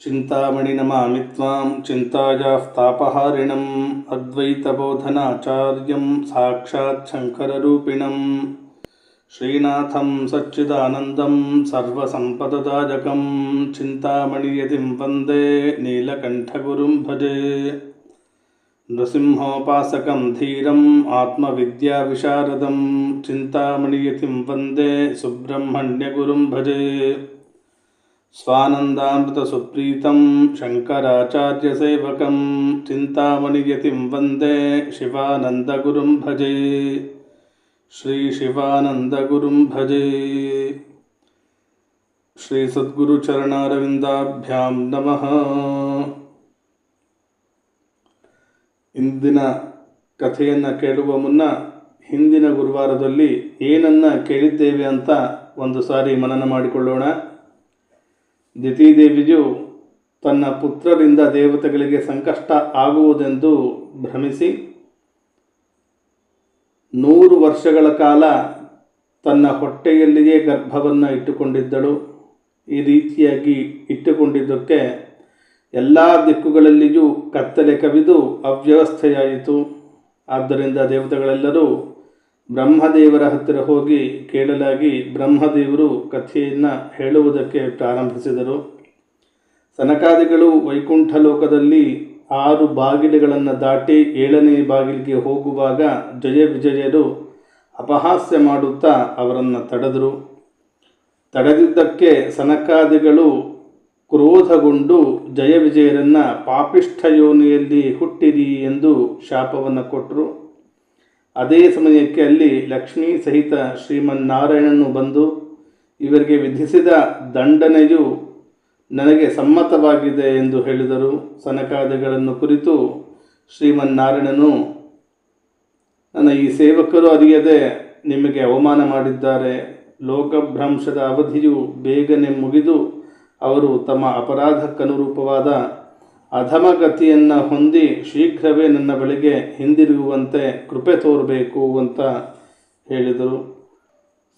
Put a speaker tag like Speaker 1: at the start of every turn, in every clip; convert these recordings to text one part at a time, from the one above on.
Speaker 1: ಚಿಂತಾಮಣಿ ನಮಾಮಿ ತ್ವಾಂ ಚಿಂತಾಯಾಃ ತಾಪಹಾರಿಣಂ ಅದ್ವೈತಬೋಧನಾಚಾರ್ಯಂ ಸಾಕ್ಷಾತ್ ಶಂಕರರೂಪಿಣಂ ಶ್ರೀನಾಥಂ ಸಚ್ಚಿದಾನಂದಂ ಸರ್ವಸಂಪದದಾಯಕಂ ಚಿಂತಾಮಣಿಯತಿಂ ವಂದೇ ನೀಲಕಂಠಗುರುಂ ಭಜೆ. ನೃಸಿಂಹೋಪಾಸಕಂ ಧೀರಂ ಆತ್ಮವಿದ್ಯಾವಿಶಾರದಂ ಚಿಂತಾಮಣಿಯತಿಂ ವಂದೇ ಸುಬ್ರಹ್ಮಣ್ಯಗುರುಂ ಭಜೆ. ಸ್ವಾನಂದಾಮೃತಸುಪ್ರೀತಂ ಶಂಕರಾಚಾರ್ಯಸೇವಕಂ ಚಿಂತಾಮಣಿಯತಿಂ ವಂದೇ ಶಿವಾನಂದಗುರುಂ ಭಜೆ. ಶ್ರೀ ಶಿವಾನಂದಗುರುಂ ಭಜೆ. ಶ್ರೀ ಸದ್ಗುರು ಚರಣಾರವಿಂದಾಭ್ಯಾಂ ನಮಃ. ಇಂದಿನ ಕಥೆಯನ್ನು ಕೇಳುವ ಮುನ್ನ ಹಿಂದಿನ ಗುರುವಾರದಲ್ಲಿ ಏನನ್ನು ಕೇಳಿದ್ದೇವೆ ಅಂತ ಒಂದು ಸಾರಿ ಮನನ ಮಾಡಿಕೊಳ್ಳೋಣ. ದಿತಿದೇವಿಯು ತನ್ನ ಪುತ್ರರಿಂದ ದೇವತೆಗಳಿಗೆ ಸಂಕಷ್ಟ ಆಗುವುದೆಂದು ಭ್ರಮಿಸಿ 100 ವರ್ಷಗಳ ಕಾಲ ತನ್ನ ಹೊಟ್ಟೆಯಲ್ಲಿಯೇ ಗರ್ಭವನ್ನು ಇಟ್ಟುಕೊಂಡಿದ್ದಳು. ಈ ರೀತಿಯಾಗಿ ಇಟ್ಟುಕೊಂಡಿದ್ದಕ್ಕೆ ಎಲ್ಲ ದಿಕ್ಕುಗಳಲ್ಲಿಯೂ ಕತ್ತಲೆ ಕವಿದು ಅವ್ಯವಸ್ಥೆಯಾಯಿತು. ಆದ್ದರಿಂದ ದೇವತೆಗಳೆಲ್ಲರೂ ಬ್ರಹ್ಮದೇವರ ಹತ್ತಿರ ಹೋಗಿ ಕೇಳಲಾಗಿ ಬ್ರಹ್ಮದೇವರು ಕಥೆಯನ್ನು ಹೇಳುವುದಕ್ಕೆ ಪ್ರಾರಂಭಿಸಿದರು. ಸನಕಾದಿಗಳು ವೈಕುಂಠ ಲೋಕದಲ್ಲಿ 6 ಬಾಗಿಲುಗಳನ್ನು ದಾಟಿ 7ನೇ ಬಾಗಿಲಿಗೆ ಹೋಗುವಾಗ ಜಯ ವಿಜಯರು ಅಪಹಾಸ್ಯ ಮಾಡುತ್ತಾ ಅವರನ್ನು ತಡೆದರು. ತಡೆದಿದ್ದಕ್ಕೆ ಸನಕಾದಿಗಳು ಕ್ರೋಧಗೊಂಡು ಜಯ ವಿಜಯರನ್ನು ಪಾಪಿಷ್ಠ ಯೋನಿಯಲ್ಲಿ ಹುಟ್ಟಿರಿ ಎಂದು ಶಾಪವನ್ನು ಕೊಟ್ಟರು. ಅದೇ ಸಮಯಕ್ಕೆ ಅಲ್ಲಿ ಲಕ್ಷ್ಮೀ ಸಹಿತ ಶ್ರೀಮನ್ನಾರಾಯಣನು ಬಂದು ಇವರಿಗೆ ವಿಧಿಸಿದ ದಂಡನೆಯು ನನಗೆ ಸಮ್ಮತವಾಗಿದೆ ಎಂದು ಹೇಳಿದರು. ಸನಕಾದಿಗಳನ್ನು ಕುರಿತು ಶ್ರೀಮನ್ನಾರಾಯಣನು, ನನ್ನ ಈ ಸೇವಕರು ಅರಿಯದೆ ನಿಮಗೆ ಅವಮಾನ ಮಾಡಿದ್ದಾರೆ. ಲೋಕಭ್ರಂಶದ ಅವಧಿಯು ಬೇಗನೆ ಮುಗಿದು ಅವರು ತಮ್ಮ ಅಪರಾಧಕ್ಕನುರೂಪವಾದ ಅಧಮಗತಿಯನ್ನು ಹೊಂದಿ ಶೀಘ್ರವೇ ನನ್ನ ಬಳಿಗೆ ಹಿಂದಿರುಗುವಂತೆ ಕೃಪೆ ತೋರಬೇಕು ಅಂತ ಹೇಳಿದರು.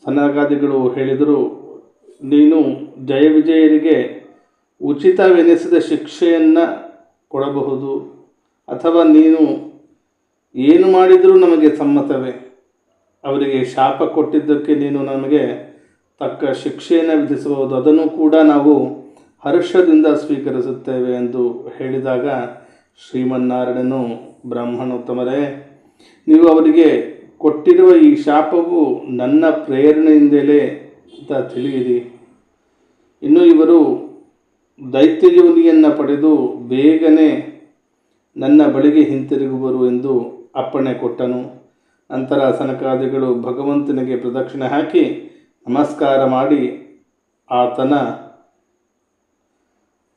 Speaker 1: ಸನಕಾದಿಗಳು ಹೇಳಿದರು, ನೀನು ಜಯ ವಿಜಯರಿಗೆ ಉಚಿತವೆನಿಸಿದ ಶಿಕ್ಷೆಯನ್ನು ಕೊಡಬಹುದು, ಅಥವಾ ನೀನು ಏನು ಮಾಡಿದರೂ ನಮಗೆ ಸಮ್ಮತವೇ. ಅವರಿಗೆ ಶಾಪ ಕೊಟ್ಟಿದ್ದಕ್ಕೆ ನೀನು ನಮಗೆ ತಕ್ಕ ಶಿಕ್ಷೆಯನ್ನು ವಿಧಿಸಬಹುದು, ಅದನ್ನು ಕೂಡ ನಾವು ಹರ್ಷದಿಂದ ಸ್ವೀಕರಿಸುತ್ತೇವೆ ಎಂದು ಹೇಳಿದಾಗ ಶ್ರೀಮನ್ನಾರಾಯಣನು, ಬ್ರಾಹ್ಮಣೋತ್ತಮರೇ, ನೀವು ಅವರಿಗೆ ಕೊಟ್ಟಿರುವ ಈ ಶಾಪವು ನನ್ನ ಪ್ರೇರಣೆಯಿಂದಲೇ ಅಂತ ತಿಳಿಯಿರಿ. ಇನ್ನು ಇವರು ದೈತ್ಯಯೋನಿಯನ್ನು ಪಡೆದು ಬೇಗನೆ ನನ್ನ ಬಳಿಗೆ ಹಿಂತಿರುಗುವರು ಎಂದು ಅಪ್ಪಣೆ ಕೊಟ್ಟನು. ನಂತರ ಸನಕಾದಿಗಳು ಭಗವಂತನಿಗೆ ಪ್ರದಕ್ಷಿಣೆ ಹಾಕಿ ನಮಸ್ಕಾರ ಮಾಡಿ ಆತನ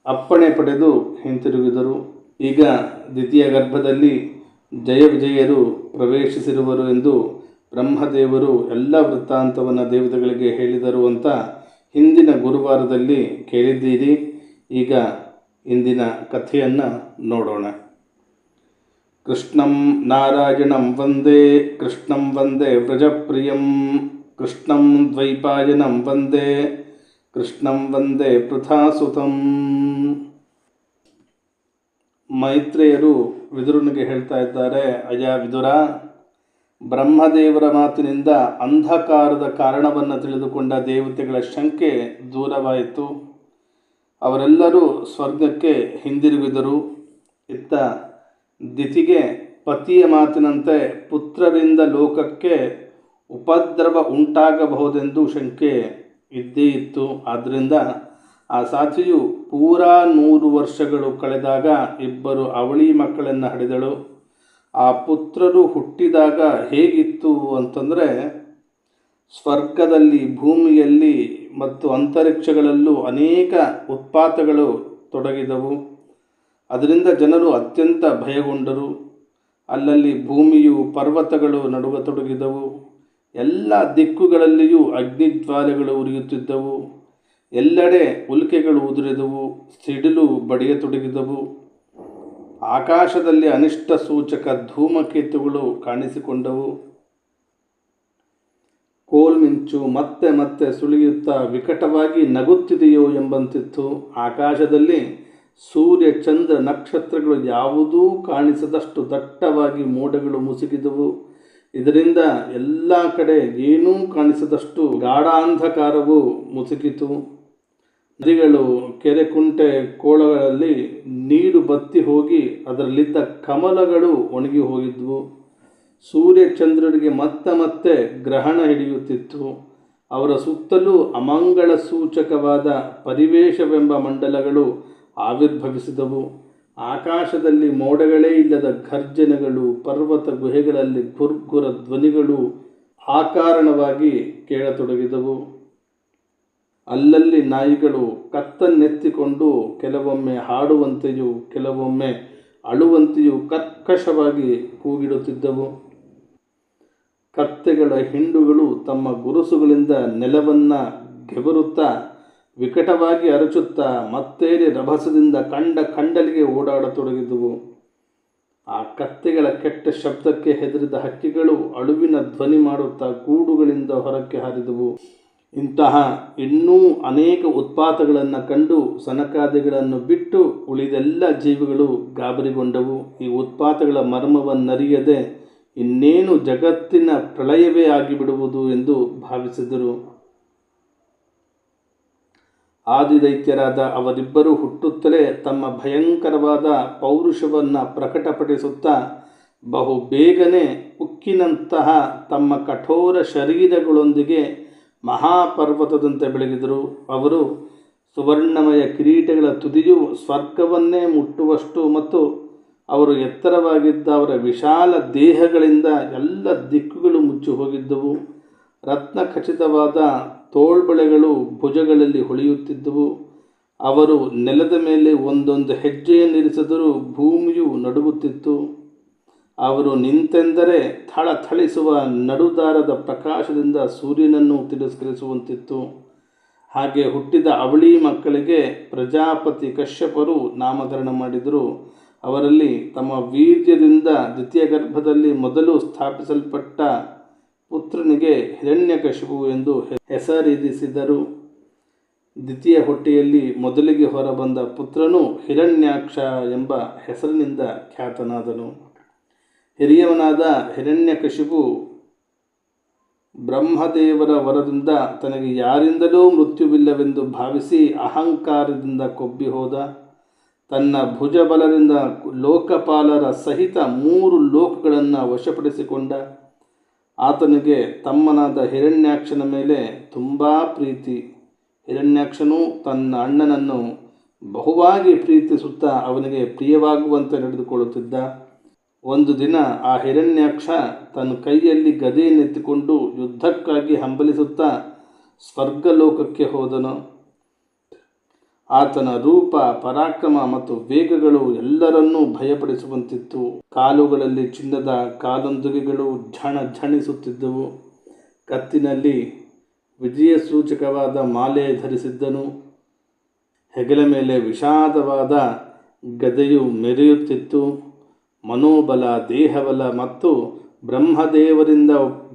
Speaker 1: ಅಪ್ಪಣೆ ಪಡೆದು ಹಿಂತಿರುಗಿದರು. ಈಗ ದ್ವಿತೀಯ ಗರ್ಭದಲ್ಲಿ ಜಯ ವಿಜಯರು ಪ್ರವೇಶಿಸಿರುವರು ಎಂದು ಬ್ರಹ್ಮದೇವರು ಎಲ್ಲ ವೃತ್ತಾಂತವನ್ನು ದೇವತೆಗಳಿಗೆ ಹೇಳಿದರು ಅಂತ ಹಿಂದಿನ ಗುರುವಾರದಲ್ಲಿ ಕೇಳಿದ್ದೀರಿ. ಈಗ ಇಂದಿನ ಕಥೆಯನ್ನು ನೋಡೋಣ. ಕೃಷ್ಣಂ ನಾರಾಯಣಂ ವಂದೇ ಕೃಷ್ಣಂ ವಂದೇ ವ್ರಜಪ್ರಿಯಂ ಕೃಷ್ಣಂ ದ್ವೈಪಾಯನಂ ವಂದೇ ಕೃಷ್ಣಂ ವಂದೇ ಪೃಥಾಸುತಂ. ಮೈತ್ರೇಯರು ವಿದುರನಿಗೆ ಹೇಳ್ತಾ ಇದ್ದಾರೆ, ಅಯ್ಯ ವಿದುರ, ಬ್ರಹ್ಮದೇವರ ಮಾತಿನಿಂದ ಅಂಧಕಾರದ ಕಾರಣವನ್ನು ತಿಳಿದುಕೊಂಡ ದೇವತೆಗಳ ಶಂಕೆ ದೂರವಾಯಿತು. ಅವರೆಲ್ಲರೂ ಸ್ವರ್ಗಕ್ಕೆ ಹಿಂದಿರುಗಿದರು. ಇತ್ತ ದಿತಿಗೆ ಪತಿಯ ಮಾತಿನಂತೆ ಪುತ್ರರಿಂದ ಲೋಕಕ್ಕೆ ಉಪದ್ರವ ಉಂಟಾಗಬಹುದೆಂದು ಶಂಕೆ ಇದ್ದೇ ಇತ್ತು. ಆದ್ದರಿಂದ ಆ ಸಾಚಿಯು ಪೂರಾ 100 ವರ್ಷಗಳು ಕಳೆದಾಗ 2 ಅವಳಿ ಮಕ್ಕಳನ್ನು ಹಡೆದಳು. ಆ ಪುತ್ರರು ಹುಟ್ಟಿದಾಗ ಹೇಗಿತ್ತು ಅಂತಂದರೆ, ಸ್ವರ್ಗದಲ್ಲಿ, ಭೂಮಿಯಲ್ಲಿ ಮತ್ತು ಅಂತರಿಕ್ಷಗಳಲ್ಲೂ ಅನೇಕ ಉತ್ಪಾತಗಳು ತೊಡಗಿದವು. ಅದರಿಂದ ಜನರು ಅತ್ಯಂತ ಭಯಗೊಂಡರು. ಅಲ್ಲಲ್ಲಿ ಭೂಮಿಯು ಪರ್ವತಗಳು ನಡುಗತೊಡಗಿದವು. ಎಲ್ಲ ದಿಕ್ಕುಗಳಲ್ಲಿಯೂ ಅಗ್ನಿಜ್ವಾಲೆಗಳು ಉರಿಯುತ್ತಿದ್ದವು. ಎಲ್ಲೆಡೆ ಉಲ್ಕೆಗಳು ಉದುರಿದವು. ಸಿಡಿಲು ಬಡಿಯತೊಡಗಿದವು. ಆಕಾಶದಲ್ಲಿ ಅನಿಷ್ಟ ಸೂಚಕ ಧೂಮಕೇತುಗಳು ಕಾಣಿಸಿಕೊಂಡವು. ಕೋಲ್ಮಿಂಚು ಮತ್ತೆ ಮತ್ತೆ ಸುಳಿಯುತ್ತಾ ವಿಕಟವಾಗಿ ನಗುತ್ತಿದೆಯೋ ಎಂಬಂತಿತ್ತು. ಆಕಾಶದಲ್ಲಿ ಸೂರ್ಯ ಚಂದ್ರ ನಕ್ಷತ್ರಗಳು ಯಾವುದೂ ಕಾಣಿಸದಷ್ಟು ದಟ್ಟವಾಗಿ ಮೋಡಗಳು ಮುಸುಕಿದವು. ಇದರಿಂದ ಎಲ್ಲ ಕಡೆ ಏನೂ ಕಾಣಿಸದಷ್ಟು ಗಾಢಾಂಧಕಾರವು ಮುಸುಕಿತು. ನದಿಗಳು, ಕೆರೆ, ಕುಂಟೆ, ಕೋಳಗಳಲ್ಲಿ ನೀರು ಬತ್ತಿ ಹೋಗಿ ಅದರಲ್ಲಿದ್ದ ಕಮಲಗಳು ಒಣಗಿ ಹೋಗಿದ್ವು. ಸೂರ್ಯ ಚಂದ್ರರಿಗೆ ಮತ್ತೆ ಗ್ರಹಣ ಹಿಡಿಯುತ್ತಿತ್ತು. ಅವರ ಸುತ್ತಲೂ ಅಮಂಗಳ ಸೂಚಕವಾದ ಪರಿವೇಶವೆಂಬ ಮಂಡಲಗಳು ಆವಿರ್ಭವಿಸಿದವು. ಆಕಾಶದಲ್ಲಿ ಮೋಡಗಳೇ ಇಲ್ಲದ ಘರ್ಜನೆಗಳು, ಪರ್ವತ ಗುಹೆಗಳಲ್ಲಿ ಗುರ್ಗುರ ಧ್ವನಿಗಳು ಆಕಾರಣವಾಗಿ ಕೇಳತೊಡಗಿದವು. ಅಲ್ಲಲ್ಲಿ ನಾಯಿಗಳು ಕತ್ತನ್ನೆತ್ತಿಕೊಂಡು ಕೆಲವೊಮ್ಮೆ ಹಾಡುವಂತೆಯೂ ಕೆಲವೊಮ್ಮೆ ಅಳುವಂತೆಯೂ ಕರ್ಕಶವಾಗಿ ಕೂಗಿಡುತ್ತಿದ್ದವು. ಕತ್ತೆಗಳ ಹಿಂಡುಗಳು ತಮ್ಮ ಗುರುಸುಗಳಿಂದ ನೆಲವನ್ನು ಗೆಬರುತ್ತಾ ವಿಕಟವಾಗಿ ಅರಚುತ್ತಾ ಮತ್ತೇರಿ ರಭಸದಿಂದ ಕಂಡಲಿಗೆ ಓಡಾಡತೊಡಗಿದವು. ಆ ಕತ್ತೆಗಳ ಕೆಟ್ಟ ಶಬ್ದಕ್ಕೆ ಹೆದರಿದ ಹಕ್ಕಿಗಳು ಅಳುವಿನ ಧ್ವನಿ ಮಾಡುತ್ತಾ ಗೂಡುಗಳಿಂದ ಹೊರಕ್ಕೆ ಹಾರಿದವು. ಇಂತಹ ಇನ್ನೂ ಅನೇಕ ಉತ್ಪಾತಗಳನ್ನು ಕಂಡು ಸನಕಾದಿಗಳನ್ನು ಬಿಟ್ಟು ಉಳಿದೆಲ್ಲ ಜೀವಿಗಳು ಗಾಬರಿಗೊಂಡವು. ಈ ಉತ್ಪಾತಗಳ ಮರ್ಮವನ್ನರಿಯದೆ ಇನ್ನೇನು ಜಗತ್ತಿನ ಪ್ರಳಯವೇ ಆಗಿಬಿಡುವುದು ಎಂದು ಭಾವಿಸಿದರು. ಆದಿದೈತ್ಯರಾದ ಅವರಿಬ್ಬರು ಹುಟ್ಟುತ್ತಲೇ ತಮ್ಮ ಭಯಂಕರವಾದ ಪೌರುಷವನ್ನು ಪ್ರಕಟಪಡಿಸುತ್ತಾ ಬಹು ಬೇಗನೆ ಉಕ್ಕಿನಂತಹ ತಮ್ಮ ಕಠೋರ ಶರೀರಗಳೊಂದಿಗೆ ಮಹಾಪರ್ವತದಂತೆ ಬೆಳಗಿದರು. ಅವರು ಸುವರ್ಣಮಯ ಕಿರೀಟಗಳ ತುದಿಯು ಸ್ವರ್ಗವನ್ನೇ ಮುಟ್ಟುವಷ್ಟು ಮತ್ತು ಅವರು ಎತ್ತರವಾಗಿದ್ದ ಅವರ ವಿಶಾಲ ದೇಹಗಳಿಂದ ಎಲ್ಲ ದಿಕ್ಕುಗಳು ಮುಚ್ಚಿ ಹೋಗಿದ್ದವು. ರತ್ನ ಖಚಿತವಾದ ತೋಳ್ಬಳೆಗಳು ಭುಜಗಳಲ್ಲಿ ಹೊಳೆಯುತ್ತಿದ್ದವು. ಅವರು ನೆಲದ ಮೇಲೆ ಒಂದೊಂದು ಹೆಜ್ಜೆಯನ್ನಿರಿಸಿದರೂ ಭೂಮಿಯು ನಡುಗುತ್ತಿತ್ತು. ಅವರು ನಿಂತೆಂದರೆ ಥಳಥಳಿಸುವ ನಡುದಾರದ ಪ್ರಕಾಶದಿಂದ ಸೂರ್ಯನನ್ನು ತಿರಸ್ಕರಿಸುವಂತಿತ್ತು. ಹಾಗೆ ಹುಟ್ಟಿದ ಅವಳಿ ಮಕ್ಕಳಿಗೆ ಪ್ರಜಾಪತಿ ಕಶ್ಯಪರು ನಾಮಕರಣ ಮಾಡಿದರು. ಅವರಲ್ಲಿ ತಮ್ಮ ವೀರ್ಯದಿಂದ ದ್ವಿತೀಯ ಗರ್ಭದಲ್ಲಿ ಮೊದಲು ಸ್ಥಾಪಿಸಲ್ಪಟ್ಟ ಪುತ್ರನಿಗೆ ಹಿರಣ್ಯಕಶಿಪು ಎಂದು ಹೆಸರಿರಿಸಿದರು. ದ್ವಿತೀಯ ಹೊಟ್ಟೆಯಲ್ಲಿ ಮೊದಲಿಗೆ ಹೊರಬಂದ ಪುತ್ರನು ಹಿರಣ್ಯಾಕ್ಷ ಎಂಬ ಹೆಸರಿನಿಂದ ಖ್ಯಾತನಾದನು. ಹಿರಿಯವನಾದ ಹಿರಣ್ಯಕಶಿಪು ಬ್ರಹ್ಮದೇವರ ವರದಿಂದ ತನಗೆ ಯಾರಿಂದಲೂ ಮೃತ್ಯುವಿಲ್ಲವೆಂದು ಭಾವಿಸಿ ಅಹಂಕಾರದಿಂದ ಕೊಬ್ಬಿ ಹೋದ. ತನ್ನ ಭುಜಬಲದಿಂದ ಲೋಕಪಾಲರ ಸಹಿತ 3 ಲೋಕಗಳನ್ನು ವಶಪಡಿಸಿಕೊಂಡ. ಆತನಿಗೆ ತಮ್ಮನಾದ ಹಿರಣ್ಯಾಕ್ಷನ ಮೇಲೆ ತುಂಬ ಪ್ರೀತಿ. ಹಿರಣ್ಯಾಕ್ಷನು ತನ್ನ ಅಣ್ಣನನ್ನು ಬಹುವಾಗಿ ಪ್ರೀತಿಸುತ್ತಾ ಅವನಿಗೆ ಪ್ರಿಯವಾಗುವಂತೆ ನಡೆದುಕೊಳ್ಳುತ್ತಿದ್ದ. ಒಂದು ದಿನ ಆ ಹಿರಣ್ಯಾಕ್ಷ ತನ್ನ ಕೈಯಲ್ಲಿ ಗದೆಯನ್ನೆತ್ತಿಕೊಂಡು ಯುದ್ಧಕ್ಕಾಗಿ ಹಂಬಲಿಸುತ್ತಾ ಸ್ವರ್ಗಲೋಕಕ್ಕೆ ಹೋದನು. ಆತನ ರೂಪ, ಪರಾಕ್ರಮ ಮತ್ತು ವೇಗಗಳು ಎಲ್ಲರನ್ನೂ ಭಯಪಡಿಸುವಂತಿತ್ತು. ಕಾಲುಗಳಲ್ಲಿ ಚಿನ್ನದ ಕಾಲುಂದುಗೆಗಳು ಝಣಿಸುತ್ತಿದ್ದವು. ಕತ್ತಿನಲ್ಲಿ ವಿಜಯ ಸೂಚಕವಾದ ಮಾಲೆ ಧರಿಸಿದ್ದನು. ಹೆಗಲ ಮೇಲೆ ವಿಷಾದವಾದ ಗದೆಯು ಮೆರೆಯುತ್ತಿತ್ತು. ಮನೋಬಲ, ದೇಹಬಲ ಮತ್ತು ಬ್ರಹ್ಮದೇವರಿಂದ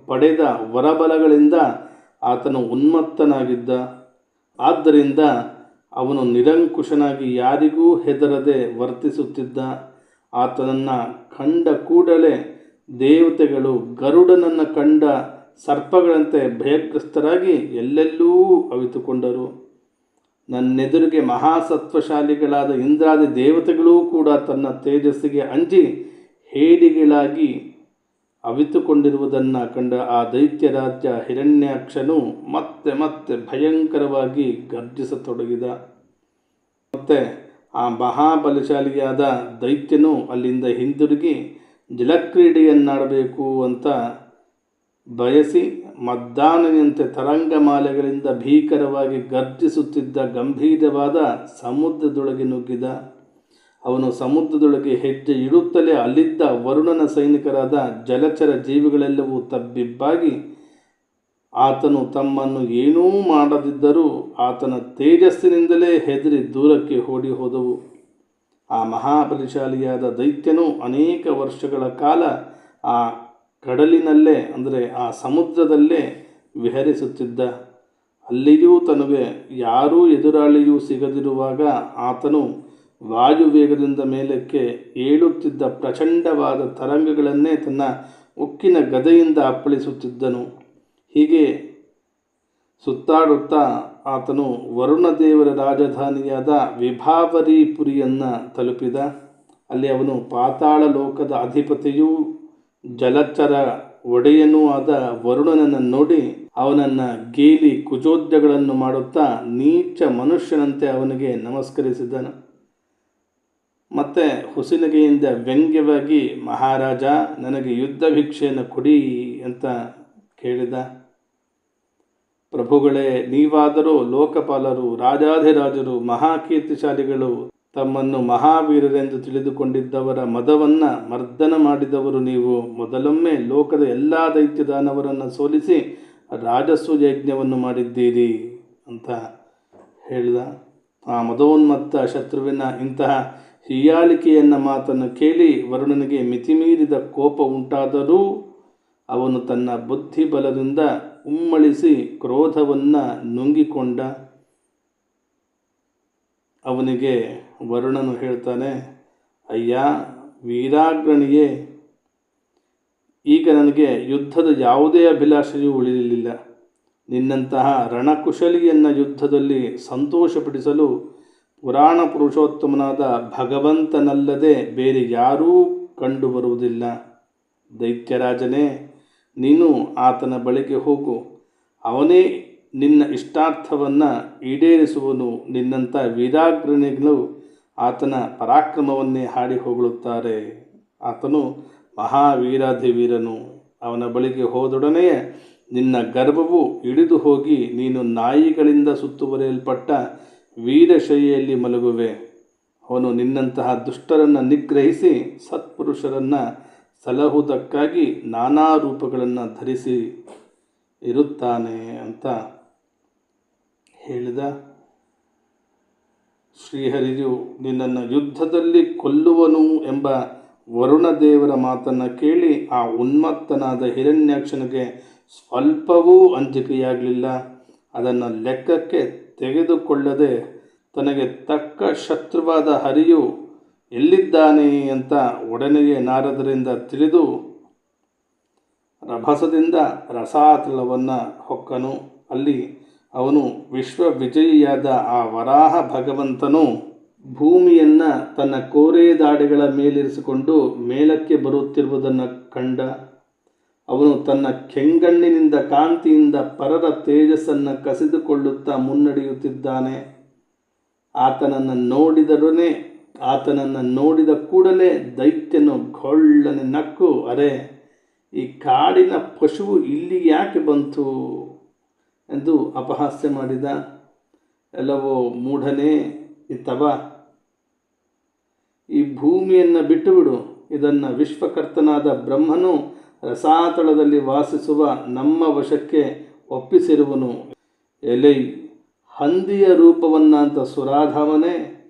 Speaker 1: ಪಡೆದ ವರಬಲಗಳಿಂದ ಆತನು ಉನ್ಮತ್ತನಾಗಿದ್ದ. ಆದ್ದರಿಂದ ಅವನು ನಿರಂಕುಶನಾಗಿ ಯಾರಿಗೂ ಹೆದರದೆ ವರ್ತಿಸುತ್ತಿದ್ದ. ಆತನನ್ನು ಕಂಡ ಕೂಡಲೇ ದೇವತೆಗಳು ಗರುಡನನ್ನು ಕಂಡ ಸರ್ಪಗಳಂತೆ ಭಯಗ್ರಸ್ತರಾಗಿ ಎಲ್ಲೆಲ್ಲೂ ಅವಿತುಕೊಂಡರು. ನನ್ನೆದುರಿಗೆ ಮಹಾಸತ್ವಶಾಲಿಗಳಾದ ಇಂದ್ರಾದಿ ದೇವತೆಗಳೂ ಕೂಡ ತನ್ನ ತೇಜಸ್ಸಿಗೆ ಅಂಜಿ ಹೇಡಿಗಳಾಗಿ ಅವಿತುಕೊಂಡಿರುವುದನ್ನು ಕಂಡ ಆ ದೈತ್ಯರಾಜ ಹಿರಣ್ಯಾಕ್ಷನು ಮತ್ತೆ ಭಯಂಕರವಾಗಿ ಗರ್ಜಿಸತೊಡಗಿದ. ಮತ್ತೆ ಆ ಮಹಾಬಲಶಾಲಿಯಾದ ದೈತ್ಯನು ಅಲ್ಲಿಂದ ಹಿಂದಿರುಗಿ ಜಲಕ್ರೀಡೆಯನ್ನಾಡಬೇಕು ಅಂತ ಬಯಸಿ ಮದ್ದಾನೆಯಂತೆ ತರಂಗಮಾಲೆಗಳಿಂದ ಭೀಕರವಾಗಿ ಗರ್ಜಿಸುತ್ತಿದ್ದ ಗಂಭೀರವಾದ ಸಮುದ್ರದೊಳಗೆ ನುಗ್ಗಿದ. ಅವನು ಸಮುದ್ರದೊಳಗೆ ಹೆಜ್ಜೆ ಇಡುತ್ತಲೇ ಅಲ್ಲಿದ್ದ ವರುಣನ ಸೈನಿಕರಾದ ಜಲಚರ ಜೀವಿಗಳೆಲ್ಲವೂ ತಬ್ಬಿಬ್ಬಾಗಿ ಆತನು ತಮ್ಮನ್ನು ಏನೂ ಮಾಡದಿದ್ದರೂ ಆತನ ತೇಜಸ್ಸಿನಿಂದಲೇ ಹೆದರಿ ದೂರಕ್ಕೆ ಓಡಿ ಹೋದವು. ಆ ಮಹಾಬಲಶಾಲಿಯಾದ ದೈತ್ಯನು ಅನೇಕ ವರ್ಷಗಳ ಕಾಲ ಆ ಕಡಲಿನಲ್ಲೇ ಅಂದರೆ ಆ ಸಮುದ್ರದಲ್ಲೇ ವಿಹರಿಸುತ್ತಿದ್ದ. ಅಲ್ಲಿಯೂ ತನಗೆ ಯಾರೂ ಎದುರಾಳಿಯೂ ಸಿಗದಿರುವಾಗ ಆತನು ವಾಯುವೇಗದಿಂದ ಮೇಲಕ್ಕೆ ಏಳುತ್ತಿದ್ದ ಪ್ರಚಂಡವಾದ ತರಂಗಗಳನ್ನೇ ತನ್ನ ಉಕ್ಕಿನ ಗದೆಯಿಂದ ಅಪ್ಪಳಿಸುತ್ತಿದ್ದನು. ಹೀಗೆ ಸುತ್ತಾಡುತ್ತಾ ಆತನು ವರುಣದೇವರ ರಾಜಧಾನಿಯಾದ ವಿಭಾವರಿಪುರಿಯನ್ನು ತಲುಪಿದ. ಅಲ್ಲಿ ಅವನು ಪಾತಾಳ ಲೋಕದ ಅಧಿಪತಿಯೂ ಜಲಚರ ಒಡೆಯನೂ ಆದ ವರುಣನನ್ನು ನೋಡಿ ಅವನನ್ನು ಗೇಲಿ ಕುಚೋದ್ಯಗಳನ್ನು ಮಾಡುತ್ತಾ ನೀಚ ಮನುಷ್ಯನಂತೆ ಅವನಿಗೆ ನಮಸ್ಕರಿಸಿದನು. ಮತ್ತೆ ಹುಸಿನಗೆಯಿಂದ ವ್ಯಂಗ್ಯವಾಗಿ, ಮಹಾರಾಜ, ನನಗೆ ಯುದ್ಧ ಭಿಕ್ಷೆಯನ್ನು ಕೊಡಿ ಅಂತ ಕೇಳಿದ. ಪ್ರಭುಗಳೇ, ನೀವಾದರೂ ಲೋಕಪಾಲರು, ರಾಜಾಧಿರಾಜರು, ಮಹಾಕೀರ್ತಿಶಾಲಿಗಳು, ತಮ್ಮನ್ನು ಮಹಾವೀರರೆಂದು ತಿಳಿದುಕೊಂಡಿದ್ದವರ ಮದವನ್ನು ಮರ್ದನ ಮಾಡಿದವರು ನೀವು. ಮೊದಲೊಮ್ಮೆ ಲೋಕದ ಎಲ್ಲ ದೈತ್ಯದಾನವರನ್ನು ಸೋಲಿಸಿ ರಾಜಸ್ವ ಯಜ್ಞವನ್ನು ಮಾಡಿದ್ದೀರಿ ಅಂತ ಹೇಳಿದ. ಆ ಮದೋನ್ಮತ್ತ ಶತ್ರುವಿನ ಇಂತಹ ಹೀಯಾಳಿಕೆಯನ್ನ ಮಾತನ್ನು ಕೇಳಿ ವರುಣನಿಗೆ ಮಿತಿಮೀರಿದ ಕೋಪ ಉಂಟಾದರೂ ಅವನು ತನ್ನ ಬುದ್ಧಿಬಲದಿಂದ ಉಮ್ಮಳಿಸಿ ಕ್ರೋಧವನ್ನು ನುಂಗಿಕೊಂಡ. ಅವನಿಗೆ ವರುಣನು ಹೇಳ್ತಾನೆ, ಅಯ್ಯ ವೀರಾಗ್ರಣಿಯೇ, ಈಗ ನನಗೆ ಯುದ್ಧದ ಯಾವುದೇ ಅಭಿಲಾಷೆಯೂ ಉಳಿಯಲಿಲ್ಲ. ನಿನ್ನಂತಹ ರಣಕುಶಲಿಯನ್ನು ಯುದ್ಧದಲ್ಲಿ ಸಂತೋಷಪಡಿಸಲು ಪುರಾಣ ಪುರುಷೋತ್ತಮನಾದ ಭಗವಂತನಲ್ಲದೆ ಬೇರೆ ಯಾರೂ ಕಂಡುಬರುವುದಿಲ್ಲ. ದೈತ್ಯರಾಜನೇ, ನೀನು ಆತನ ಬಳಿಗೆ ಹೋಗು, ಅವನೇ ನಿನ್ನ ಇಷ್ಟಾರ್ಥವನ್ನು ಈಡೇರಿಸುವನು. ನಿನ್ನಂಥ ವೀರಾಗ್ರಣಿಗಳು ಆತನ ಪರಾಕ್ರಮವನ್ನೇ ಹಾಡಿ ಹೊಗಳುತ್ತಾರೆ. ಆತನು ಮಹಾವೀರಾಧಿವೀರನು. ಅವನ ಬಳಿಗೆ ಹೋದೊಡನೆಯೇ ನಿನ್ನ ಗರ್ವವು ಇಳಿದು ಹೋಗಿ ನೀನು ನಾಯಿಗಳಿಂದ ಸುತ್ತುವರಿಯಲ್ಪಟ್ಟ ವೀರಶೈಲಿಯಲ್ಲಿ ಮಲಗುವೆ. ಅವನು ನಿನ್ನಂತಹ ದುಷ್ಟರನ್ನು ನಿಗ್ರಹಿಸಿ ಸತ್ಪುರುಷರನ್ನು ಸಲಹುವುದಕ್ಕಾಗಿ ನಾನಾ ರೂಪಗಳನ್ನು ಧರಿಸಿ ಇರುತ್ತಾನೆ ಅಂತ ಹೇಳಿದ. ಶ್ರೀಹರಿಯು ನಿನ್ನನ್ನು ಯುದ್ಧದಲ್ಲಿ ಕೊಲ್ಲುವನು ಎಂಬ ವರುಣದೇವರ ಮಾತನ್ನು ಕೇಳಿ ಆ ಉನ್ಮತ್ತನಾದ ಹಿರಣ್ಯಾಕ್ಷನಿಗೆ ಸ್ವಲ್ಪವೂ ಅಂಜಿಕೆಯಾಗಲಿಲ್ಲ. ಅದನ್ನು ಲೆಕ್ಕಕ್ಕೆ ತೆಗೆದುಕೊಳ್ಳದೆ ತನಗೆ ತಕ್ಕ ಶತ್ರುವಾದ ಹರಿಯು ಎಲ್ಲಿದ್ದಾನೆ ಅಂತ ಒಡನೆಯೇ ನಾರದರಿಂದ ತಿಳಿದು ರಭಸದಿಂದ ರಸಾತಲವನ್ನು ಹೊಕ್ಕನು. ಅಲ್ಲಿ ಅವನು ವಿಶ್ವವಿಜಯಿಯಾದ ಆ ವರಾಹ ಭಗವಂತನು ಭೂಮಿಯನ್ನು ತನ್ನ ಕೋರೆದಾಡೆಗಳ ಮೇಲಿರಿಸಿಕೊಂಡು ಮೇಲಕ್ಕೆ ಬರುತ್ತಿರುವುದನ್ನು ಕಂಡ. ಅವನು ತನ್ನ ಕೆಂಗಣ್ಣಿನಿಂದ ಕಾಂತಿಯಿಂದ ಪರರ ತೇಜಸ್ಸನ್ನು ಕಸಿದುಕೊಳ್ಳುತ್ತಾ ಮುನ್ನಡೆಯುತ್ತಿದ್ದಾನೆ. ಆತನನ್ನು ನೋಡಿದ ಕೂಡಲೇ ದೈತ್ಯನು ಗೊಳ್ಳನೆ ನಕ್ಕು, ಅರೆ, ಈ ಕಾಡಿನ ಪಶುವು ಇಲ್ಲಿ ಯಾಕೆ ಬಂತು ಎಂದು ಅಪಹಾಸ್ಯ ಮಾಡಿದ. ಎಲ್ಲವೋ ಮೂಢನೇ, ಇತ್ತವ, ಈ ಭೂಮಿಯನ್ನು ಬಿಟ್ಟುಬಿಡು. ಇದನ್ನು ವಿಶ್ವಕರ್ತನಾದ ಬ್ರಹ್ಮನು ರಸಾತಳದಲ್ಲಿ ವಾಸಿಸುವ ನಮ್ಮ ವಶಕ್ಕೆ ಒಪ್ಪಿಸಿರುವನು. ಎಲೈ ಹಂದಿಯ ರೂಪವನ್ನಂತ ಸುರಾಧಾಮನೇ,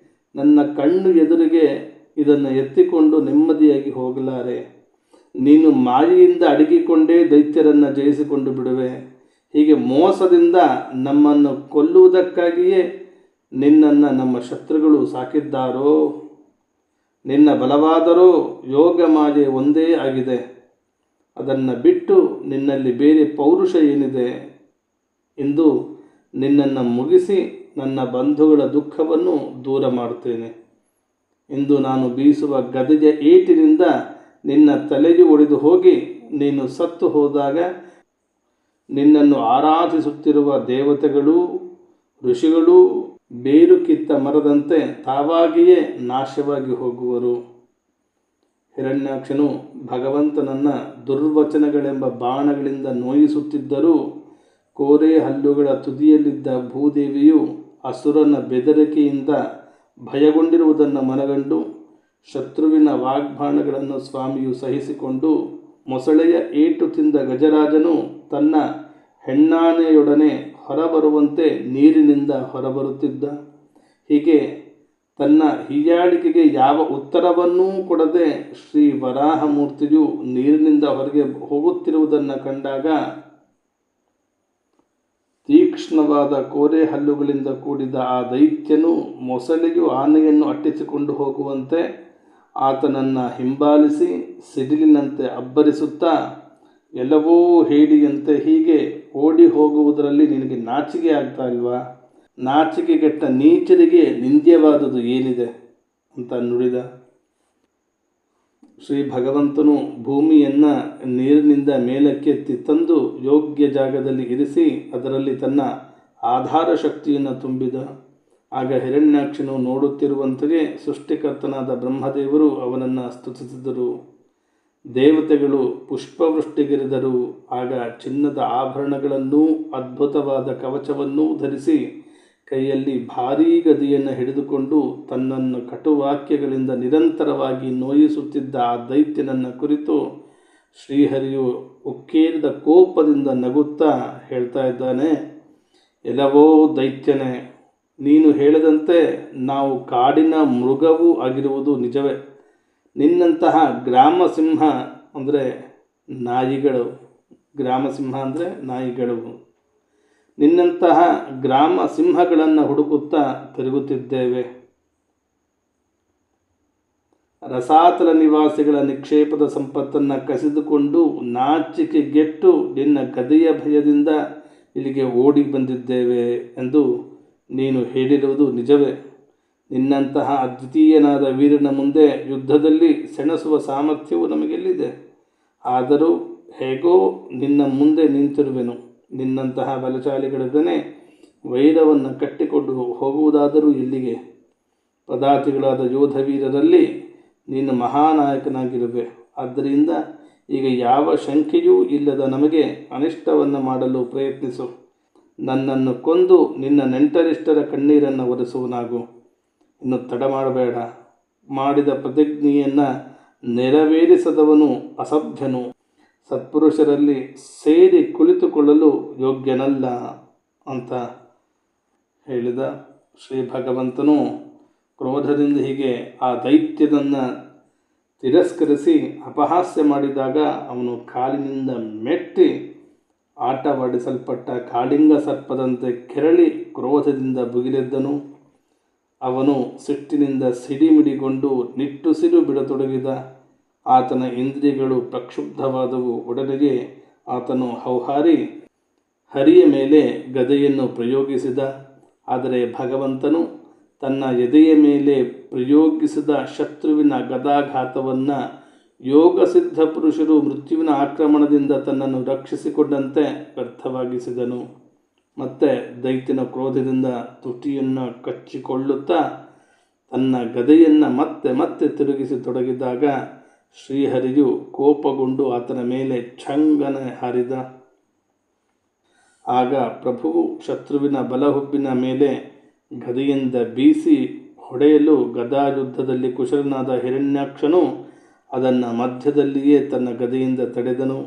Speaker 1: ನನ್ನ ಕಣ್ಣು ಎದುರಿಗೆ ಇದನ್ನು ಎತ್ತಿಕೊಂಡು ನೆಮ್ಮದಿಯಾಗಿ ಹೋಗಲಾರೆ. ನೀನು ಮಾಯೆಯಿಂದ ಅಡಗಿಕೊಂಡೇ ದೈತ್ಯರನ್ನು ಜಯಿಸಿಕೊಂಡು ಬಿಡುವೆ. ಹೀಗೆ ಮೋಸದಿಂದ ನಮ್ಮನ್ನು ಕೊಲ್ಲುವುದಕ್ಕಾಗಿಯೇ ನಿನ್ನನ್ನು ನಮ್ಮ ಶತ್ರುಗಳು ಸಾಕಿದ್ದಾರೋ? ನಿನ್ನ ಬಲವಾದರೂ ಯೋಗ ಮಾಯೆ ಒಂದೇ ಆಗಿದೆ. ಅದನ್ನು ಬಿಟ್ಟು ನಿನ್ನಲ್ಲಿ ಬೇರೆ ಪೌರುಷ ಏನಿದೆ ಎಂದು ನಿನ್ನನ್ನು ಮುಗಿಸಿ ನನ್ನ ಬಂಧುಗಳ ದುಃಖವನ್ನು ದೂರ ಮಾಡುತ್ತೇನೆ. ಇಂದು ನಾನು ಬೀಸುವ ಗದೆಯ ಏಟಿನಿಂದ ನಿನ್ನ ತಲೆಯು ಒಡೆದು ಹೋಗಿ ನೀನು ಸತ್ತು ಹೋದಾಗ ನಿನ್ನನ್ನು ಆರಾಧಿಸುತ್ತಿರುವ ದೇವತೆಗಳು, ಋಷಿಗಳು ಬೇರು ಕಿತ್ತ ಮರದಂತೆ ತಾವಾಗಿಯೇ ನಾಶವಾಗಿ ಹೋಗುವರು. ಹಿರಣ್ಯಾಕ್ಷನು ಭಗವಂತನನ್ನು ದುರ್ವಚನಗಳೆಂಬ ಬಾಣಗಳಿಂದ ನೋಯಿಸುತ್ತಿದ್ದರೂ ಕೋರೆ ಹಲ್ಲುಗಳ ತುದಿಯಲ್ಲಿದ್ದ ಭೂದೇವಿಯು ಅಸುರನ ಬೆದರಿಕೆಯಿಂದ ಭಯಗೊಂಡಿರುವುದನ್ನು ಮನಗಂಡು ಶತ್ರುವಿನ ವಾಗ್ಬಾಣಗಳನ್ನು ಸ್ವಾಮಿಯು ಸಹಿಸಿಕೊಂಡು ಮೊಸಳೆಯ ಏಟು ತಿಂದ ಗಜರಾಜನು ತನ್ನ ಹೆಣ್ಣಾನೆಯೊಡನೆ ಹೊರಬರುವಂತೆ ನೀರಿನಿಂದ ಹೊರಬರುತ್ತಿದ್ದ. ಹೀಗೆ ತನ್ನ ಹೀಯಾಳಿಕೆಗೆ ಯಾವ ಉತ್ತರವನ್ನೂ ಕೊಡದೆ ಶ್ರೀ ವರಾಹಮೂರ್ತಿಯು ನೀರಿನಿಂದ ಹೊರಗೆ ಹೋಗುತ್ತಿರುವುದನ್ನು ಕಂಡಾಗ ತೀಕ್ಷ್ಣ ತೀಕ್ಷ್ಣವಾದ ಕೋರೆ ಹಲ್ಲುಗಳಿಂದ ಕೂಡಿದ ಆ ದೈತ್ಯನು ಮೊಸಳೆಯು ಆನೆಯನ್ನು ಅಟ್ಟಿಸಿಕೊಂಡು ಹೋಗುವಂತೆ ಆತನನ್ನು ಹಿಂಬಾಲಿಸಿ ಸಿಡಿಲಿನಂತೆ ಅಬ್ಬರಿಸುತ್ತಾ ಎಲ್ಲವೋ ಹೇಳಿಯಂತೆ ಹೀಗೆ ಓಡಿ ಹೋಗುವುದರಲ್ಲಿ ನಿನಗೆ ನಾಚಿಕೆ ಆಗ್ತಾ ಇಲ್ವಾ? ನಾಚಿಕೆಗೆಟ್ಟ ನೀಚರಿಗೆ ನಿಂದ್ಯವಾದುದು ಏನಿದೆ ಅಂತ ನುಡಿದ. ಶ್ರೀ ಭಗವಂತನು ಭೂಮಿಯನ್ನು ನೀರಿನಿಂದ ಮೇಲಕ್ಕೆತ್ತಿ ತಂದು ಯೋಗ್ಯ ಜಾಗದಲ್ಲಿ ಇರಿಸಿ ಅದರಲ್ಲಿ ತನ್ನ ಆಧಾರ ಶಕ್ತಿಯನ್ನು ತುಂಬಿದ. ಆಗ ಹಿರಣ್ಯಾಕ್ಷನು ನೋಡುತ್ತಿರುವಂತೆಯೇ ಸೃಷ್ಟಿಕರ್ತನಾದ ಬ್ರಹ್ಮದೇವರು ಅವನನ್ನು ಸ್ತುತಿಸಿದರು. ದೇವತೆಗಳು ಪುಷ್ಪವೃಷ್ಟಿಗಿರಿದರು. ಆಗ ಚಿನ್ನದ ಆಭರಣಗಳನ್ನೂ ಅದ್ಭುತವಾದ ಕವಚವನ್ನೂ ಧರಿಸಿ ಕೈಯಲ್ಲಿ ಭಾರೀ ಗದೆಯನ್ನು ಹಿಡಿದುಕೊಂಡು ತನ್ನನ್ನು ಕಟುವಾಕ್ಯಗಳಿಂದ ನಿರಂತರವಾಗಿ ನೋಯಿಸುತ್ತಿದ್ದ ಆ ದೈತ್ಯನನ್ನು ಕುರಿತು ಶ್ರೀಹರಿಯು ಉಕ್ಕೇರಿದ ಕೋಪದಿಂದ ನಗುತ್ತಾ ಹೇಳ್ತಾ ಇದ್ದಾನೆ, ಎಲ್ಲವೋ ದೈತ್ಯನೇ, ನೀನು ಹೇಳಿದಂತೆ ನಾವು ಕಾಡಿನ ಮೃಗವೂ ಆಗಿರುವುದು ನಿಜವೇ. ನಿನ್ನಂತಹ ಗ್ರಾಮಸಿಂಹ ಅಂದರೆ ನಾಯಿಗಳು, ಗ್ರಾಮಸಿಂಹ ಅಂದರೆ ನಾಯಿಗಳು, ನಿನ್ನಂತಹ ಗ್ರಾಮ ಸಿಂಹಗಳನ್ನು ಹುಡುಕುತ್ತಾ ತಿರುಗುತ್ತಿದ್ದೇವೆ. ರಸಾತಲ ನಿವಾಸಿಗಳ ನಿಕ್ಷೇಪದ ಸಂಪತ್ತನ್ನು ಕಸಿದುಕೊಂಡು ನಾಚಿಕೆಗೆಟ್ಟು ನಿನ್ನ ಗದೆಯ ಭಯದಿಂದ ಇಲ್ಲಿಗೆ ಓಡಿ ಬಂದಿದ್ದೇವೆ ಎಂದು ನೀನು ಹೇಳಿರುವುದು ನಿಜವೇ. ನಿನ್ನಂತಹ ಅದ್ವಿತೀಯನಾದ ವೀರನ ಮುಂದೆ ಯುದ್ಧದಲ್ಲಿ ಸೆಣಸುವ ಸಾಮರ್ಥ್ಯವು ನಮಗೆಲ್ಲಿದೆ? ಆದರೂ ಹೇಗೋ ನಿನ್ನ ಮುಂದೆ ನಿಂತಿರುವೆನು. ನಿನ್ನಂತಹ ಬಲಶಾಲಿಗಳೊಡನೆ ವೈರವನ್ನು ಕಟ್ಟಿಕೊಂಡು ಹೋಗುವುದಾದರೂ ಇಲ್ಲಿಗೆ? ಪದಾತಿಗಳಾದ ಯೋಧವೀರರಲ್ಲಿ ನೀನು ಮಹಾನಾಯಕನಾಗಿರುವೆ. ಆದ್ದರಿಂದ ಈಗ ಯಾವ ಶಂಕೆಯೂ ಇಲ್ಲದ ನಮಗೆ ಅನಿಷ್ಟವನ್ನು ಮಾಡಲು ಪ್ರಯತ್ನಿಸು. ನನ್ನನ್ನು ಕೊಂದು ನಿನ್ನ ನೆಂಟರಿಷ್ಟರ ಕಣ್ಣೀರನ್ನು ಒರೆಸುವನಾಗು. ಇನ್ನು ತಡ ಮಾಡಬೇಡ. ಮಾಡಿದ ಪ್ರತಿಜ್ಞೆಯನ್ನು ನೆರವೇರಿಸದವನು ಅಸಭ್ಯನು, ಸತ್ಪುರುಷರಲ್ಲಿ ಸೇರಿ ಕುಳಿತುಕೊಳ್ಳಲು ಯೋಗ್ಯನಲ್ಲ ಅಂತ ಹೇಳಿದ. ಶ್ರೀ ಭಗವಂತನು ಕ್ರೋಧದಿಂದ ಹೀಗೆ ಆ ದೈತ್ಯನನ್ನು ತಿರಸ್ಕರಿಸಿ ಅಪಹಾಸ್ಯ ಮಾಡಿದಾಗ ಅವನು ಕಾಲಿನಿಂದ ಮೆಟ್ಟಿ ಆಟವಾಡಿಸಲ್ಪಟ್ಟ ಕಾಳಿಂಗ ಸರ್ಪದಂತೆ ಕೆರಳಿ ಕ್ರೋಧದಿಂದ ಭುಗಿಲೆದ್ದನು. ಅವನು ಸಿಟ್ಟಿನಿಂದ ಸಿಡಿಮಿಡಿಗೊಂಡು ನಿಟ್ಟುಸಿರು ಬಿಡತೊಡಗಿದ. ಆತನ ಇಂದ್ರಿಯಗಳು ಪ್ರಕ್ಷುಬ್ಧವಾದವು. ಒಡನೆಗೆ ಆತನು ಹೌಹಾರಿ ಹರಿಯ ಮೇಲೆ ಗದೆಯನ್ನು ಪ್ರಯೋಗಿಸಿದ. ಆದರೆ ಭಗವಂತನು ತನ್ನ ಎದೆಯ ಮೇಲೆ ಪ್ರಯೋಗಿಸಿದ ಶತ್ರುವಿನ ಗದಾಘಾತವನ್ನು ಯೋಗಸಿದ್ಧ ಪುರುಷರು ಮೃತ್ಯುವಿನ ಆಕ್ರಮಣದಿಂದ ತನ್ನನ್ನು ರಕ್ಷಿಸಿಕೊಂಡಂತೆ ವ್ಯರ್ಥವಾಗಿಸಿದನು. ಮತ್ತೆ ದೈತ್ಯನ ಕ್ರೋಧದಿಂದ ತುಟಿಯನ್ನು ಕಚ್ಚಿಕೊಳ್ಳುತ್ತಾ ತನ್ನ ಗದೆಯನ್ನು ಮತ್ತೆ ಮತ್ತೆ ತಿರುಗಿಸಿ ತೊಡಗಿದಾಗ ಶ್ರೀಹರಿಯು ಕೋಪಗೊಂಡು ಆತನ ಮೇಲೆ ಛಂಗನೆ ಹಾರಿದ. ಆಗ ಪ್ರಭುವು ಶತ್ರುವಿನ ಬಲಹುಬ್ಬಿನ ಮೇಲೆ ಗದೆಯಿಂದ ಬೀಸಿ ಹೊಡೆಯಲು ಗದಾಯುದ್ಧದಲ್ಲಿ ಕುಶಲನಾದ ಹಿರಣ್ಯಾಕ್ಷನು ಅದನ್ನು ಮಧ್ಯದಲ್ಲಿಯೇ ತನ್ನ ಗದೆಯಿಂದ ತಡೆದನು.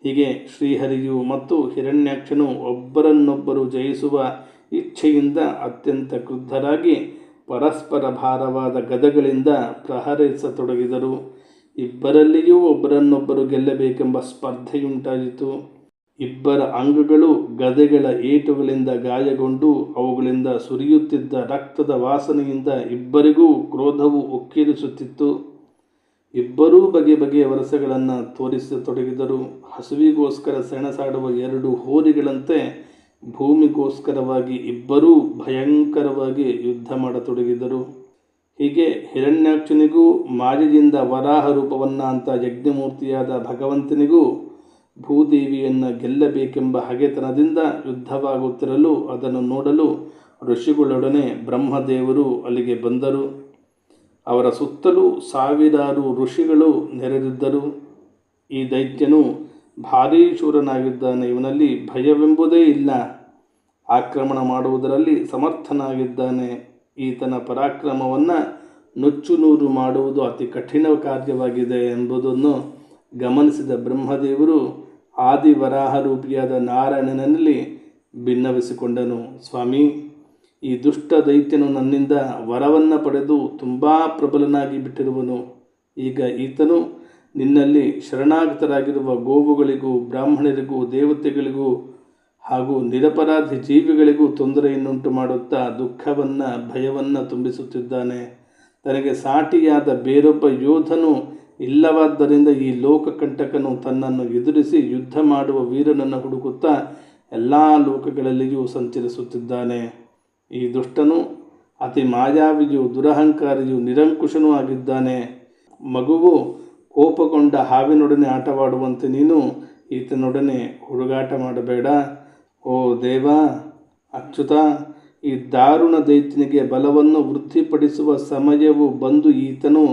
Speaker 1: ಹೀಗೆ ಶ್ರೀಹರಿಯು ಮತ್ತು ಹಿರಣ್ಯಾಕ್ಷನು ಒಬ್ಬರನ್ನೊಬ್ಬರು ಜಯಿಸುವ ಇಚ್ಛೆಯಿಂದ ಅತ್ಯಂತ ಕ್ರುದ್ಧರಾಗಿ ಪರಸ್ಪರ ಭಾರವಾದ ಗದೆಗಳಿಂದ ಪ್ರಹರಿಸತೊಡಗಿದರು. ಇಬ್ಬರಲ್ಲಿಯೂ ಒಬ್ಬರನ್ನೊಬ್ಬರು ಗೆಲ್ಲಬೇಕೆಂಬ ಸ್ಪರ್ಧೆಯುಂಟಾಯಿತು. ಇಬ್ಬರ ಅಂಗಗಳು ಗದೆಗಳ ಏಟುಗಳಿಂದ ಗಾಯಗೊಂಡು ಅವುಗಳಿಂದ ಸುರಿಯುತ್ತಿದ್ದ ರಕ್ತದ ವಾಸನೆಯಿಂದ ಇಬ್ಬರಿಗೂ ಕ್ರೋಧವು ಉಕ್ಕೇರಿಸುತ್ತಿತ್ತು. ಇಬ್ಬರೂ ಬಗೆ ಬಗೆಯ ವರಸೆಗಳನ್ನು ತೋರಿಸತೊಡಗಿದರು. ಹಸುವಿಗೋಸ್ಕರ ಸೆಣಸಾಡುವ ಎರಡು ಹೋರಿಗಳಂತೆ ಭೂಮಿಗೋಸ್ಕರವಾಗಿ ಇಬ್ಬರೂ ಭಯಂಕರವಾಗಿ ಯುದ್ಧ ಮಾಡತೊಡಗಿದರು. ಹೀಗೆ ಹಿರಣ್ಯಾಕ್ಷನಿಗೂ ಮಾಯೆಯಿಂದ ವರಾಹ ರೂಪವನ್ನ ಅಂತ ಯಜ್ಞಮೂರ್ತಿಯಾದ ಭಗವಂತನಿಗೂ ಭೂದೇವಿಯನ್ನು ಗೆಲ್ಲಬೇಕೆಂಬ ಹಗೆತನದಿಂದ ಯುದ್ಧವಾಗುತ್ತಿರಲು ಅದನ್ನು ನೋಡಲು ಋಷಿಗಳೊಡನೆ ಬ್ರಹ್ಮದೇವರು ಅಲ್ಲಿಗೆ ಬಂದರು. ಅವರ ಸುತ್ತಲೂ ಸಾವಿರಾರು ಋಷಿಗಳು ನೆರೆದಿದ್ದರು. ಈ ದೈತ್ಯನು ಭಾರೀ ಶೂರನಾಗಿದ್ದಾನೆ, ಇವನಲ್ಲಿ ಭಯವೆಂಬುದೇ ಇಲ್ಲ, ಆಕ್ರಮಣ ಮಾಡುವುದರಲ್ಲಿ ಸಮರ್ಥನಾಗಿದ್ದಾನೆ. ಈತನ ಪರಾಕ್ರಮವನ್ನು ನುಚ್ಚುನೂರು ಮಾಡುವುದು ಅತಿ ಕಠಿಣ ಕಾರ್ಯವಾಗಿದೆ ಎಂಬುದನ್ನು ಗಮನಿಸಿದ ಬ್ರಹ್ಮದೇವರು ಆದಿವರಾಹರೂಪಿಯಾದ ನಾರಾಯಣನಲ್ಲಿ ಭಿನ್ನವಿಸಿಕೊಂಡನು. ಸ್ವಾಮಿ, ಈ ದುಷ್ಟ ದೈತ್ಯನು ನನ್ನಿಂದ ವರವನ್ನು ಪಡೆದು ತುಂಬ ಪ್ರಬಲನಾಗಿ ಬಿಟ್ಟಿರುವನು. ಈಗ ಈತನು ನಿನ್ನಲ್ಲಿ ಶರಣಾಗತರಾಗಿರುವ ಗೋವುಗಳಿಗೂ ಬ್ರಾಹ್ಮಣರಿಗೂ ದೇವತೆಗಳಿಗೂ ಹಾಗೂ ನಿರಪರಾಧಿ ಜೀವಿಗಳಿಗೂ ತೊಂದರೆಯನ್ನುಂಟು ಮಾಡುತ್ತಾ ದುಃಖವನ್ನು ಭಯವನ್ನು ತುಂಬಿಸುತ್ತಿದ್ದಾನೆ. ತನಗೆ ಸಾಟಿಯಾದ ಬೇರೊಬ್ಬ ಯೋಧನು ಇಲ್ಲವಾದ್ದರಿಂದ ಈ ಲೋಕಕಂಟಕನು ತನ್ನನ್ನು ಎದುರಿಸಿ ಯುದ್ಧ ಮಾಡುವ ವೀರನನ್ನು ಹುಡುಕುತ್ತಾ ಎಲ್ಲ ಲೋಕಗಳಲ್ಲಿಯೂ ಸಂಚರಿಸುತ್ತಿದ್ದಾನೆ. ಈ ದುಷ್ಟನು ಅತಿ ಮಾಯಾವಿಯೂ ದುರಹಂಕಾರಿಯೂ ನಿರಂಕುಶನೂ ಆಗಿದ್ದಾನೆ. ಮಗುವು ಕೋಪಗೊಂಡ ಹಾವಿನೊಡನೆ ಆಟವಾಡುವಂತೆ ನೀನು ಈತನೊಡನೆ ಹುಡುಗಾಟ ಮಾಡಬೇಡ. ಓ ದೇವ ಅಚ್ಯುತ, ಈ ದಾರುಣ ದೈತ್ಯನಿಗೆ ಬಲವನ್ನು ವೃದ್ಧಿಪಡಿಸುವ ಸಮಯವು ಬಂದು ಈತನು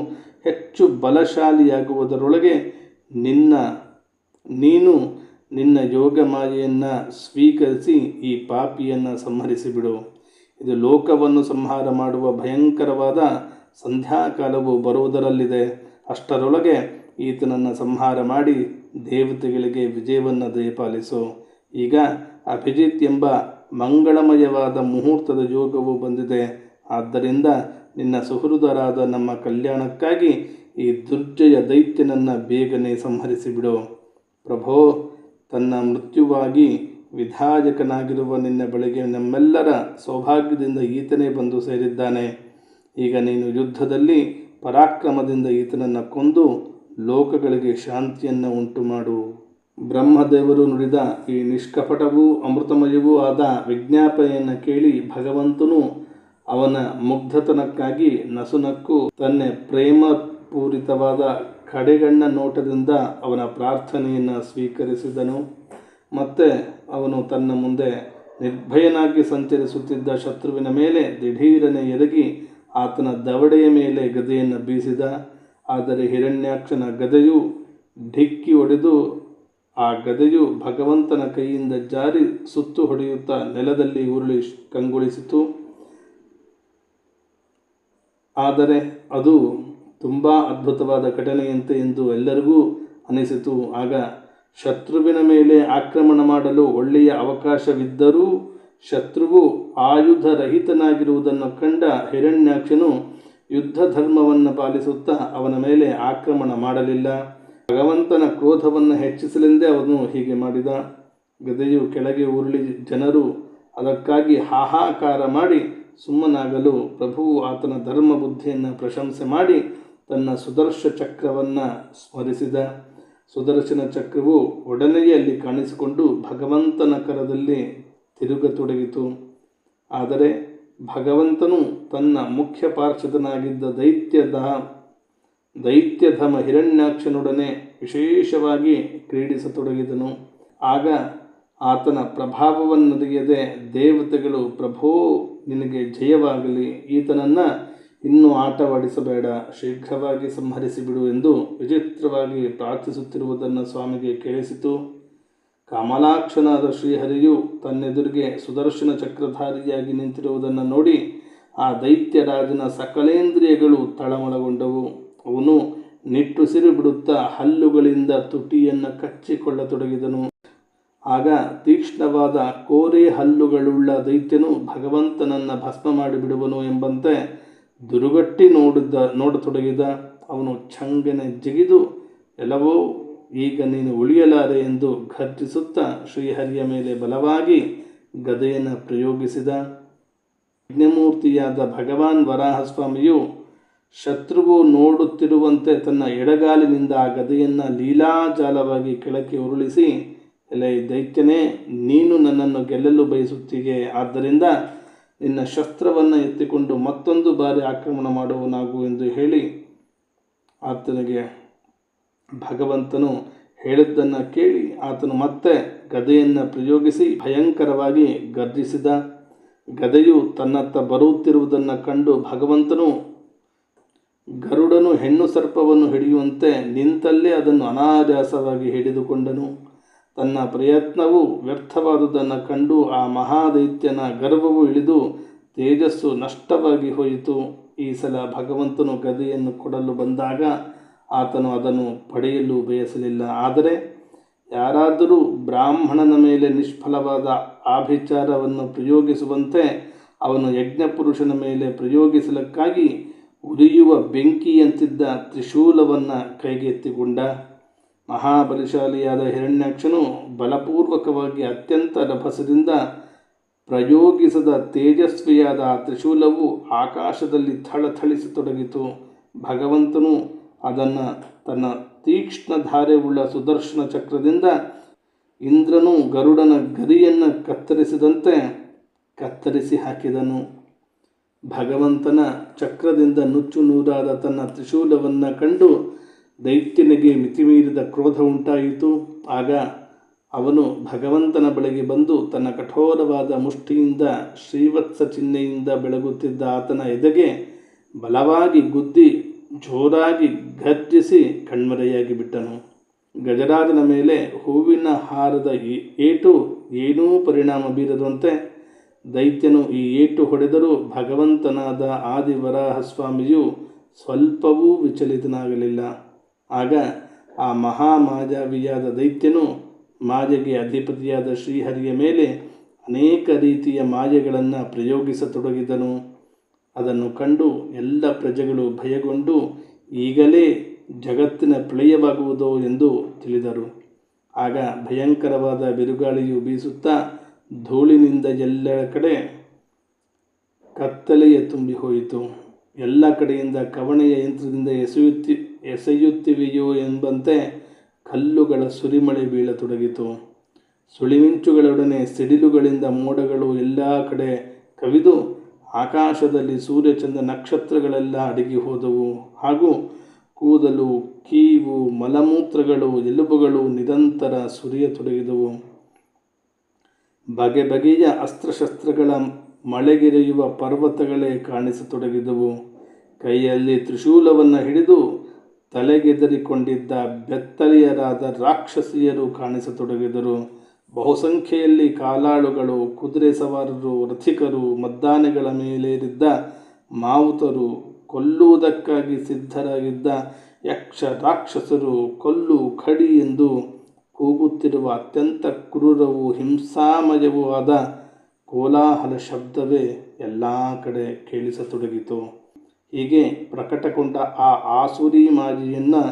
Speaker 1: ಹೆಚ್ಚು ಬಲಶಾಲಿಯಾಗುವುದರೊಳಗೆ ನೀನು ನಿನ್ನ ಯೋಗ ಮಾಯೆಯನ್ನು ಸ್ವೀಕರಿಸಿ ಈ ಪಾಪಿಯನ್ನು ಸಂಹರಿಸಿಬಿಡು. ಇದು ಲೋಕವನ್ನು ಸಂಹಾರ ಮಾಡುವ ಭಯಂಕರವಾದ ಸಂಧ್ಯಾಕಾಲವು ಬರುವುದರಲ್ಲಿದೆ. ಅಷ್ಟರೊಳಗೆ ಈತನನ್ನು ಸಂಹಾರ ಮಾಡಿ ದೇವತೆಗಳಿಗೆ ವಿಜಯವನ್ನು ದಯಪಾಲಿಸು. ಈಗ ಅಭಿಜಿತ್ ಎಂಬ ಮಂಗಳಮಯವಾದ ಮುಹೂರ್ತದ ಯೋಗವು ಬಂದಿದೆ. ಆದ್ದರಿಂದ ನಿನ್ನ ಸುಹೃದರಾದ ನಮ್ಮ ಕಲ್ಯಾಣಕ್ಕಾಗಿ ಈ ದುರ್ಜಯ ದೈತ್ಯನನ್ನು ಬೇಗನೆ ಸಂಹರಿಸಿಬಿಡು. ಪ್ರಭೋ, ತನ್ನ ಮೃತ್ಯುವಾಗಿ ವಿಧಾಯಕನಾಗಿರುವ ನಿನ್ನ ಬಳಿಗೆ ನಮ್ಮೆಲ್ಲರ ಸೌಭಾಗ್ಯದಿಂದ ಈತನೇ ಬಂದು ಸೇರಿದ್ದಾನೆ. ಈಗ ನೀನು ಯುದ್ಧದಲ್ಲಿ ಪರಾಕ್ರಮದಿಂದ ಈತನನ್ನು ಕೊಂದು ಲೋಕಗಳಿಗೆ ಶಾಂತಿಯನ್ನು ಉಂಟು ಮಾಡು. ಬ್ರಹ್ಮದೇವರು ನುಡಿದ ಈ ನಿಷ್ಕಪಟವೂ ಅಮೃತಮಯವೂ ಆದ ವಿಜ್ಞಾಪನೆಯನ್ನು ಕೇಳಿ ಭಗವಂತನು ಅವನ ಮುಗ್ಧತನಕ್ಕಾಗಿ ನಸುನಕ್ಕು ತನ್ನ ಪ್ರೇಮಪೂರಿತವಾದ ಕಡೆಗಣ್ಣ ನೋಟದಿಂದ ಅವನ ಪ್ರಾರ್ಥನೆಯನ್ನು ಸ್ವೀಕರಿಸಿದನು. ಮತ್ತೆ ಅವನು ತನ್ನ ಮುಂದೆ ನಿರ್ಭಯನಾಗಿ ಸಂಚರಿಸುತ್ತಿದ್ದ ಶತ್ರುವಿನ ಮೇಲೆ ದಿಢೀರನೆ ಎರಗಿ ಆತನ ದವಡೆಯ ಮೇಲೆ ಗದೆಯನ್ನು ಬೀಸಿದ. ಆದರೆ ಹಿರಣ್ಯಾಕ್ಷನ ಗದೆಯು ಢಿಕ್ಕಿ ಹೊಡೆದು ಆ ಗದೆಯು ಭಗವಂತನ ಕೈಯಿಂದ ಜಾರಿ ಸುತ್ತು ಹೊಡೆಯುತ್ತಾ ನೆಲದಲ್ಲಿ ಉರುಳಿ ಕಂಗೊಳಿಸಿತು. ಆದರೆ ಅದು ತುಂಬ ಅದ್ಭುತವಾದ ಘಟನೆಯಂತೆ ಎಂದು ಎಲ್ಲರಿಗೂ ಅನಿಸಿತು. ಆಗ ಶತ್ರುವಿನ ಮೇಲೆ ಆಕ್ರಮಣ ಮಾಡಲು ಒಳ್ಳೆಯ ಅವಕಾಶವಿದ್ದರೂ ಶತ್ರುವು ಆಯುಧರಹಿತನಾಗಿರುವುದನ್ನು ಕಂಡ ಹಿರಣ್ಯಾಕ್ಷನು ಯುದ್ಧ ಧರ್ಮವನ್ನು ಪಾಲಿಸುತ್ತಾ ಅವನ ಮೇಲೆ ಆಕ್ರಮಣ ಮಾಡಲಿಲ್ಲ. ಭಗವಂತನ ಕ್ರೋಧವನ್ನು ಹೆಚ್ಚಿಸಲೆಂದೇ ಅವನು ಹೀಗೆ ಮಾಡಿದ. ಗದೆಯು ಕೆಳಗೆ ಉರುಳಿ ಜನರು ಅದಕ್ಕಾಗಿ ಹಾಹಾಕಾರ ಮಾಡಿ ಸುಮ್ಮನಾಗಲು ಪ್ರಭುವು ಆತನ ಧರ್ಮ ಬುದ್ಧಿಯನ್ನು ಪ್ರಶಂಸೆ ಮಾಡಿ ತನ್ನ ಸುದರ್ಶ ಚಕ್ರವನ್ನು ಸ್ಮರಿಸಿದ. ಸುದರ್ಶನ ಚಕ್ರವು ಒಡನೆಯೇ ಅಲ್ಲಿ ಕಾಣಿಸಿಕೊಂಡು ಭಗವಂತನ ಕರದಲ್ಲಿ ತಿರುಗತೊಡಗಿತು. ಆದರೆ ಭಗವಂತನು ತನ್ನ ಮುಖ್ಯ ಪಾರ್ಷದನಾಗಿದ್ದ ದೈತ್ಯಧಮ ಹಿರಣ್ಯಾಕ್ಷನೊಡನೆ ವಿಶೇಷವಾಗಿ ಕ್ರೀಡಿಸತೊಡಗಿದನು. ಆಗ ಆತನ ಪ್ರಭಾವವನ್ನರಿಯದೆ ದೇವತೆಗಳು, ಪ್ರಭೋ ನಿನಗೆ ಜಯವಾಗಲಿ, ಈತನನ್ನು ಇನ್ನೂ ಆಟವಾಡಿಸಬೇಡ, ಶೀಘ್ರವಾಗಿ ಸಂಹರಿಸಿಬಿಡು ಎಂದು ವಿಚಿತ್ರವಾಗಿ ಪ್ರಾರ್ಥಿಸುತ್ತಿರುವುದನ್ನು ಸ್ವಾಮಿಗೆ ಕೇಳಿಸಿತು. ಕಮಲಾಕ್ಷನಾದ ಶ್ರೀಹರಿಯು ತನ್ನೆದುರಿಗೆ ಸುದರ್ಶನ ಚಕ್ರಧಾರಿಯಾಗಿ ನಿಂತಿರುವುದನ್ನು ನೋಡಿ ಆ ದೈತ್ಯರಾಜನ ಸಕಲೇಂದ್ರಿಯಗಳು ತಳಮಳಗೊಂಡವು. ಅವನು ನಿಟ್ಟುಸಿರು ಬಿಡುತ್ತಾ ಹಲ್ಲುಗಳಿಂದ ತುಟಿಯನ್ನು ಕಚ್ಚಿಕೊಳ್ಳತೊಡಗಿದನು. ಆಗ ತೀಕ್ಷ್ಣವಾದ ಕೋರೆ ಹಲ್ಲುಗಳುಳ್ಳ ದೈತ್ಯನು ಭಗವಂತನನ್ನು ಭಸ್ಮ ಮಾಡಿಬಿಡುವನು ಎಂಬಂತೆ ದುರುಗಟ್ಟಿ ನೋಡತೊಡಗಿದ. ಅವನು ಛಂಗನೆ ಜಿಗಿದು, ಎಲ್ಲವೋ ಈಗ ನೀನು ಉಳಿಯಲಾರೆ ಎಂದು ಘರ್ಜಿಸುತ್ತಾ ಶ್ರೀಹರಿಯ ಮೇಲೆ ಬಲವಾಗಿ ಗದೆಯನ್ನು ಪ್ರಯೋಗಿಸಿದ. ಯಜ್ಞಮೂರ್ತಿಯಾದ ಭಗವಾನ್ ವರಾಹಸ್ವಾಮಿಯು ಶತ್ರುವು ನೋಡುತ್ತಿರುವಂತೆ ತನ್ನ ಎಡಗಾಲಿನಿಂದ ಆ ಗದೆಯನ್ನು ಲೀಲಾಜಾಲವಾಗಿ ಕೆಳಕ್ಕೆ ಉರುಳಿಸಿ, ಎಲೆ ದೈತ್ಯನೇ, ನೀನು ನನ್ನನ್ನು ಗೆಲ್ಲಲು ಬಯಸುತ್ತೀಯೆ, ಆದ್ದರಿಂದ ನಿನ್ನ ಶಸ್ತ್ರವನ್ನು ಎತ್ತಿಕೊಂಡು ಮತ್ತೊಂದು ಬಾರಿ ಆಕ್ರಮಣ ಮಾಡುವನಾಗು ಎಂದು ಹೇಳಿ ಆತನಿಗೆ ಭಗವಂತನು ಹೇಳಿದ್ದನ್ನು ಕೇಳಿ ಆತನು ಮತ್ತೆ ಗದೆಯನ್ನು ಪ್ರಯೋಗಿಸಿ ಭಯಂಕರವಾಗಿ ಗರ್ಜಿಸಿದ. ಗದೆಯು ತನ್ನತ್ತ ಬರುತ್ತಿರುವುದನ್ನು ಕಂಡು ಭಗವಂತನು ಗರುಡನು ಹೆಣ್ಣು ಸರ್ಪವನ್ನು ಹಿಡಿಯುವಂತೆ ನಿಂತಲ್ಲೇ ಅದನ್ನು ಅನಾಯಾಸವಾಗಿ ಹಿಡಿದುಕೊಂಡನು. ತನ್ನ ಪ್ರಯತ್ನವು ವ್ಯರ್ಥವಾದುದನ್ನು ಕಂಡು ಆ ಮಹಾದೈತ್ಯನ ಗರ್ವವು ಇಳಿದು ತೇಜಸ್ಸು ನಷ್ಟವಾಗಿ ಹೋಯಿತು. ಈ ಸಲ ಭಗವಂತನು ಗದೆಯನ್ನು ಕೊಡಲು ಬಂದಾಗ ಆತನು ಅದನ್ನು ಪಡೆಯಲು ಬಯಸಲಿಲ್ಲ. ಆದರೆ ಯಾರಾದರೂ ಬ್ರಾಹ್ಮಣನ ಮೇಲೆ ನಿಷ್ಫಲವಾದ ಆಭಿಚಾರವನ್ನು ಪ್ರಯೋಗಿಸುವಂತೆ ಅವನು ಯಜ್ಞಪುರುಷನ ಮೇಲೆ ಪ್ರಯೋಗಿಸಲಿಕ್ಕಾಗಿ ಉರಿಯುವ ಬೆಂಕಿಯಂತಿದ್ದ ತ್ರಿಶೂಲವನ್ನು ಕೈಗೆತ್ತಿಕೊಂಡ. ಮಹಾಬಲಶಾಲಿಯಾದ ಹಿರಣ್ಯಾಕ್ಷನು ಬಲಪೂರ್ವಕವಾಗಿ ಅತ್ಯಂತ ರಭಸದಿಂದ ಪ್ರಯೋಗಿಸಿದ ತೇಜಸ್ವಿಯಾದ ಆ ತ್ರಿಶೂಲವು ಆಕಾಶದಲ್ಲಿ ಥಳಥಳಿಸತೊಡಗಿತು. ಭಗವಂತನು ಅದನ್ನು ತನ್ನ ತೀಕ್ಷ್ಣ ಧಾರೆಯುಳ್ಳ ಸುದರ್ಶನ ಚಕ್ರದಿಂದ ಇಂದ್ರನು ಗರುಡನ ಗರಿಯನ್ನು ಕತ್ತರಿಸಿದಂತೆ ಕತ್ತರಿಸಿ ಹಾಕಿದನು. ಭಗವಂತನ ಚಕ್ರದಿಂದ ನುಚ್ಚು ನೂರಾದ ತನ್ನ ತ್ರಿಶೂಲವನ್ನು ಕಂಡು ದೈತ್ಯನಿಗೆ ಮಿತಿಮೀರಿದ ಕ್ರೋಧ ಉಂಟಾಯಿತು. ಆಗ ಅವನು ಭಗವಂತನ ಬಳಿಗೆ ಬಂದು ತನ್ನ ಕಠೋರವಾದ ಮುಷ್ಟಿಯಿಂದ ಶ್ರೀವತ್ಸ ಚಿಹ್ನೆಯಿಂದ ಬೆಳಗುತ್ತಿದ್ದ ಆತನ ಎದೆಗೆ ಬಲವಾಗಿ ಗುದ್ದಿ ಜೋರಾಗಿ ಗರ್ಜಿಸಿ ಕಣ್ಮರೆಯಾಗಿ ಬಿಟ್ಟನು. ಗಜರಾಜನ ಮೇಲೆ ಹೂವಿನ ಹಾರದ ಏಟು ಏನೂ ಪರಿಣಾಮ ಬೀರದಂತೆ ದೈತ್ಯನು ಈ ಏಟು ಹೊಡೆದರೂ ಭಗವಂತನಾದ ಆದಿವರಾಹಸ್ವಾಮಿಯು ಸ್ವಲ್ಪವೂ ವಿಚಲಿತನಾಗಲಿಲ್ಲ. ಆಗ ಆ ಮಹಾಮಾಯಾವಿಯಾದ ದೈತ್ಯನು ಮಾಯೆಗೆ ಅಧಿಪತಿಯಾದ ಶ್ರೀಹರಿಯ ಮೇಲೆ ಅನೇಕ ರೀತಿಯ ಮಾಯೆಗಳನ್ನು ಪ್ರಯೋಗಿಸತೊಡಗಿದನು. ಅದನ್ನು ಕಂಡು ಎಲ್ಲ ಪ್ರಜೆಗಳು ಭಯಗೊಂಡು ಈಗಲೇ ಜಗತ್ತಿನ ಪ್ರಳಯವಾಗುವುದೋ ಎಂದು ತಿಳಿದರು. ಆಗ ಭಯಂಕರವಾದ ಬಿರುಗಾಳಿಯು ಬೀಸುತ್ತಾ ಧೂಳಿನಿಂದ ಎಲ್ಲ ಕಡೆ ಕತ್ತಲೆಯ ತುಂಬಿ ಹೋಯಿತು. ಎಲ್ಲ ಕಡೆಯಿಂದ ಕವಣೆಯ ಯಂತ್ರದಿಂದ ಎಸೆಯುತ್ತಿವೆಯೋ ಎಂಬಂತೆ ಕಲ್ಲುಗಳ ಸುರಿಮಳೆ ಬೀಳತೊಡಗಿತು. ಸುಳಿಮಿಂಚುಗಳೊಡನೆ ಸಿಡಿಲುಗಳಿಂದ ಮೋಡಗಳು ಎಲ್ಲ ಕಡೆ ಕವಿದು ಆಕಾಶದಲ್ಲಿ ಸೂರ್ಯಚಂದ್ರ ನಕ್ಷತ್ರಗಳೆಲ್ಲ ಅಡಗಿ ಹೋದವು. ಹಾಗೂ ಕೂದಲು, ಕೀವು, ಮಲಮೂತ್ರಗಳು, ಎಲುಬುಗಳು ನಿರಂತರ ಸುರಿಯತೊಡಗಿದವು. ಬಗೆ ಬಗೆಯ ಅಸ್ತ್ರಶಸ್ತ್ರಗಳ ಮಳೆಗೆರೆಯುವ ಪರ್ವತಗಳೇ ಕಾಣಿಸತೊಡಗಿದವು. ಕೈಯಲ್ಲಿ ತ್ರಿಶೂಲವನ್ನು ಹಿಡಿದು ತಲೆಗೆದರಿಕೊಂಡಿದ್ದ ಬೆತ್ತಲೆಯರಾದ ರಾಕ್ಷಸಿಯರು ಕಾಣಿಸತೊಡಗಿದರು. ಬಹುಸಂಖ್ಯೆಯಲ್ಲಿ ಕಾಲಾಳುಗಳು, ಕುದುರೆ ಸವಾರರು, ರಥಿಕರು, ಮದ್ದಾನೆಗಳ ಮೇಲೇರಿದ್ದ ಮಾವುತರು, ಕೊಲ್ಲುವುದಕ್ಕಾಗಿ ಸಿದ್ಧರಾಗಿದ್ದ ಯಕ್ಷ ರಾಕ್ಷಸರು, ಕೊಲ್ಲು ಖಡಿ ಎಂದು ಕೂಗುತ್ತಿರುವ ಅತ್ಯಂತ ಕ್ರೂರವೂ ಹಿಂಸಾಮಯವೂ ಆದ ಕೋಲಾಹಲ ಶಬ್ದವೇ ಎಲ್ಲ ಕಡೆ ಕೇಳಿಸತೊಡಗಿತು. ಹೀಗೆ ಪ್ರಕಟಗೊಂಡ ಆ ಆಸುರಿ ಮಾಯೆಯನ್ನು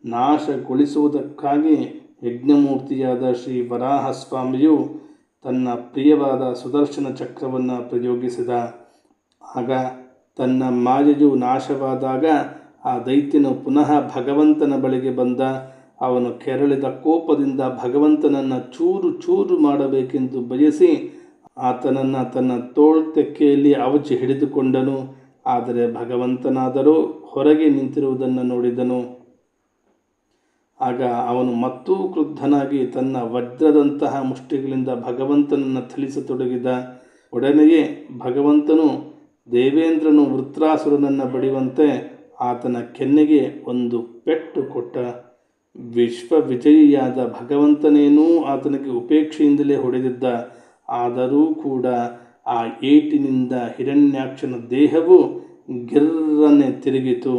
Speaker 1: ನಾಶಗೊಳಿಸುವುದಕ್ಕಾಗಿ ಯಜ್ಞಮೂರ್ತಿಯಾದ ಶ್ರೀ ವರಾಹಸ್ವಾಮಿಯು ತನ್ನ ಪ್ರಿಯವಾದ ಸುದರ್ಶನ ಚಕ್ರವನ್ನು ಪ್ರಯೋಗಿಸಿದ. ಆಗ ತನ್ನ ಮಾಯೆಯು ನಾಶವಾದಾಗ ಆ ದೈತ್ಯನು ಪುನಃ ಭಗವಂತನ ಬಳಿಗೆ ಬಂದ. ಅವನು ಕೆರಳಿದ ಕೋಪದಿಂದ ಭಗವಂತನನ್ನು ಚೂರು ಚೂರು ಮಾಡಬೇಕೆಂದು ಬಯಸಿ ಆತನನ್ನು ತನ್ನ ತೋಳ್ತೆಕ್ಕೆಯಲ್ಲಿ ಅವಚಿ ಹಿಡಿದುಕೊಂಡನು. ಆದರೆ ಭಗವಂತನಾದರೂ ಹೊರಗೆ ನಿಂತಿರುವುದನ್ನು ನೋಡಿದನು. ಆಗ ಅವನು ಮತ್ತೂ ಕ್ರುದ್ಧನಾಗಿ ತನ್ನ ವಜ್ರದಂತಹ ಮುಷ್ಟಿಗಳಿಂದ ಭಗವಂತನನ್ನು ಥಳಿಸತೊಡಗಿದ. ಒಡನೆಯೇ ಭಗವಂತನು ದೇವೇಂದ್ರನು ವೃತ್ರಾಸುರನನ್ನು ಬಡಿಯುವಂತೆ ಆತನ ಕೆನ್ನೆಗೆ ಒಂದು ಪೆಟ್ಟು ಕೊಟ್ಟ. ವಿಶ್ವವಿಜಯಿಯಾದ ಭಗವಂತನೇನೂ ಆತನಿಗೆ ಉಪೇಕ್ಷೆಯಿಂದಲೇ ಹೊಡೆದಿದ್ದ. ಆದರೂ ಕೂಡ ಆ ಏಟಿನಿಂದ ಹಿರಣ್ಯಾಕ್ಷನ ದೇಹವು ಗಿರ್ರನೆ ತಿರುಗಿತು.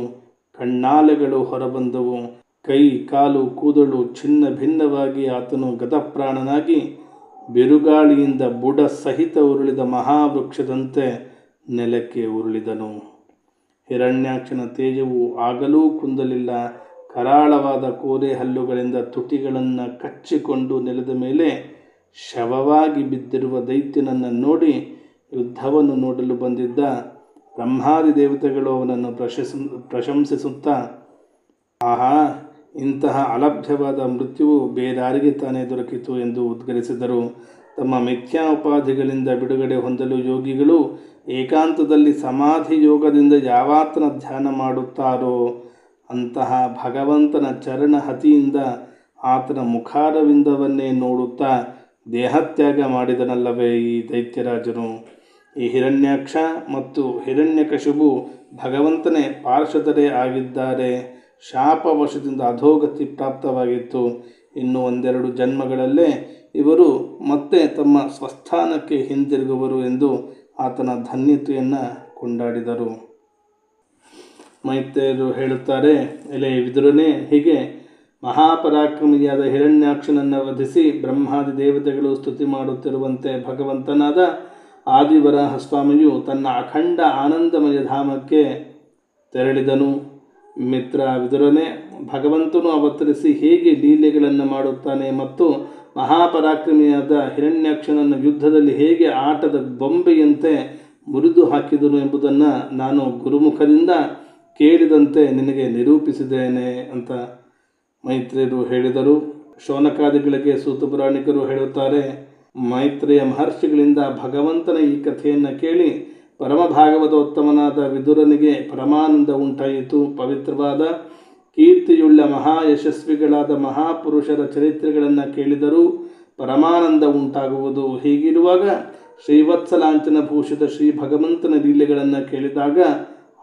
Speaker 1: ಕಣ್ಣಾಲೆಗಳು ಹೊರಬಂದವು. ಕೈ, ಕಾಲು, ಕೂದಲು ಛಿನ್ನ ಭಿನ್ನವಾಗಿ ಆತನು ಗತಪ್ರಾಣನಾಗಿ ಬಿರುಗಾಳಿಯಿಂದ ಬುಡ ಸಹಿತ ಉರುಳಿದ ಮಹಾವೃಕ್ಷದಂತೆ ನೆಲಕ್ಕೆ ಉರುಳಿದನು. ಹಿರಣ್ಯಾಕ್ಷನ ತೇಜವು ಆಗಲೂ ಕುಂದಲಿಲ್ಲ. ಕರಾಳವಾದ ಕೋರೆ ಹಲ್ಲುಗಳಿಂದ ತುಟಿಗಳನ್ನು ಕಚ್ಚಿಕೊಂಡು ನೆಲದ ಮೇಲೆ ಶವವಾಗಿ ಬಿದ್ದಿರುವ ದೈತ್ಯನನ್ನು ನೋಡಿ ಯುದ್ಧವನ್ನು ನೋಡಲು ಬಂದಿದ್ದ ಬ್ರಹ್ಮಾದಿ ದೇವತೆಗಳು ಅವನನ್ನು ಪ್ರಶಂಸಿಸುತ್ತಾ, ಆಹಾ, ಇಂತಹ ಅಲಭ್ಯವಾದ ಮೃತ್ಯುವು ಬೇರಾರಿಗೆ ತಾನೇ ದೊರಕಿತು ಎಂದು ಉದ್ಗರಿಸಿದರು. ತಮ್ಮ ಮಿಥ್ಯಾ ಉಪಾಧಿಗಳಿಂದ ಬಿಡುಗಡೆ ಹೊಂದಲು ಯೋಗಿಗಳು ಏಕಾಂತದಲ್ಲಿ ಸಮಾಧಿ ಯೋಗದಿಂದ ಯಾವಾತನ ಧ್ಯಾನ ಮಾಡುತ್ತಾರೋ ಅಂತಹ ಭಗವಂತನ ಚರಣಹತಿಯಿಂದ ಆತನ ಮುಖಾರವಿಂದವನ್ನೇ ನೋಡುತ್ತಾ ದೇಹತ್ಯಾಗ ಮಾಡಿದನಲ್ಲವೇ ಈ ದೈತ್ಯರಾಜನು. ಈ ಹಿರಣ್ಯಾಕ್ಷ ಮತ್ತು ಹಿರಣ್ಯಕಶಿಪು ಭಗವಂತನೇ ಪಾರ್ಷದರೇ ಆಗಿದ್ದಾರೆ. ಶಾಪವಶದಿಂದ ಅಧೋಗತಿ ಪ್ರಾಪ್ತವಾಗಿತ್ತು. ಇನ್ನು ಒಂದೆರಡು ಜನ್ಮಗಳಲ್ಲೇ ಇವರು ಮತ್ತೆ ತಮ್ಮ ಸ್ವಸ್ಥಾನಕ್ಕೆ ಹಿಂದಿರುಗುವರು ಎಂದು ಆತನ ಧನ್ಯತೆಯನ್ನು ಕೊಂಡಾಡಿದರು. ಮೈತ್ರೇಯರು ಹೇಳುತ್ತಾರೆ, ಎಲೆ ವಿದುರನೇ, ಹೀಗೆ ಮಹಾಪರಾಕ್ರಮಿಯಾದ ಹಿರಣ್ಯಾಕ್ಷನನ್ನು ವಧಿಸಿ ಬ್ರಹ್ಮಾದಿ ದೇವತೆಗಳು ಸ್ತುತಿ ಮಾಡುತ್ತಿರುವಂತೆ ಭಗವಂತನಾದ ಆದಿವರಾಹಸ್ವಾಮಿಯು ತನ್ನ ಅಖಂಡ ಆನಂದಮಯ ಧಾಮಕ್ಕೆ ತೆರಳಿದನು. ಮಿತ್ರ ವಿದುರನೇ, ಭಗವಂತನು ಅವತರಿಸಿ ಹೇಗೆ ಲೀಲೆಗಳನ್ನು ಮಾಡುತ್ತಾನೆ ಮತ್ತು ಮಹಾಪರಾಕ್ರಮಿಯಾದ ಹಿರಣ್ಯಾಕ್ಷನನ್ನು ಯುದ್ಧದಲ್ಲಿ ಹೇಗೆ ಆಟದ ಬೊಂಬೆಯಂತೆ ಮುರಿದು ಹಾಕಿದನು ಎಂಬುದನ್ನು ನಾನು ಗುರುಮುಖದಿಂದ ಕೇಳಿದಂತೆ ನಿನಗೆ ನಿರೂಪಿಸಿದ್ದೇನೆ ಅಂತ ಮೈತ್ರೇಯರು ಹೇಳಿದರು. ಶೌನಕಾದಿಗಳಿಗೆ ಸೂತ ಪುರಾಣಿಕರು ಹೇಳುತ್ತಾರೆ, ಮೈತ್ರೇಯ ಮಹರ್ಷಿಗಳಿಂದ ಭಗವಂತನ ಈ ಕಥೆಯನ್ನು ಕೇಳಿ ಪರಮಭಾಗವತೋತ್ತಮನಾದ ವಿದುರನಿಗೆ ಪರಮಾನಂದ ಉಂಟಾಯಿತು. ಪವಿತ್ರವಾದ ಕೀರ್ತಿಯುಳ್ಳ ಮಹಾಯಶಸ್ವಿಗಳಾದ ಮಹಾಪುರುಷರ ಚರಿತ್ರೆಗಳನ್ನು ಕೇಳಿದರೂ ಪರಮಾನಂದ ಉಂಟಾಗುವುದು. ಹೀಗಿರುವಾಗ ಶ್ರೀವತ್ಸಲಾಂಛನ ಭೂಷಿತ ಶ್ರೀ ಭಗವಂತನ ಲೀಲೆಗಳನ್ನು ಕೇಳಿದಾಗ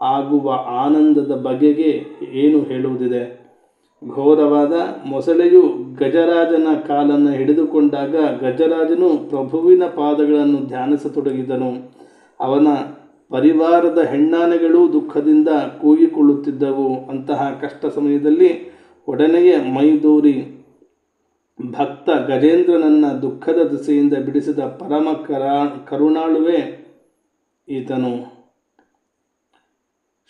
Speaker 1: ಆಗುವ ಆನಂದದ ಬಗೆಗೆ ಏನು ಹೇಳುವುದಿದೆ. ಘೋರವಾದ ಮೊಸಳೆಯು ಗಜರಾಜನ ಕಾಲನ್ನು ಹಿಡಿದುಕೊಂಡಾಗ ಗಜರಾಜನು ಪ್ರಭುವಿನ ಪಾದಗಳನ್ನು ಧ್ಯಾನಿಸತೊಡಗಿದನು. ಅವನ ಪರಿವಾರದ ಹೆಣ್ಣಾನೆಗಳೂ ದುಃಖದಿಂದ ಕೂಗಿಕೊಳ್ಳುತ್ತಿದ್ದವು. ಅಂತಹ ಕಷ್ಟ ಸಮಯದಲ್ಲಿ ಒಡನೆಯೇ ಮೈದೂರಿ ಭಕ್ತ ಗಜೇಂದ್ರನನ್ನು ದುಃಖದ ದಿಸೆಯಿಂದ ಬಿಡಿಸಿದ ಪರಮ ಕರುಣಾಳುವೆ ಈತನು.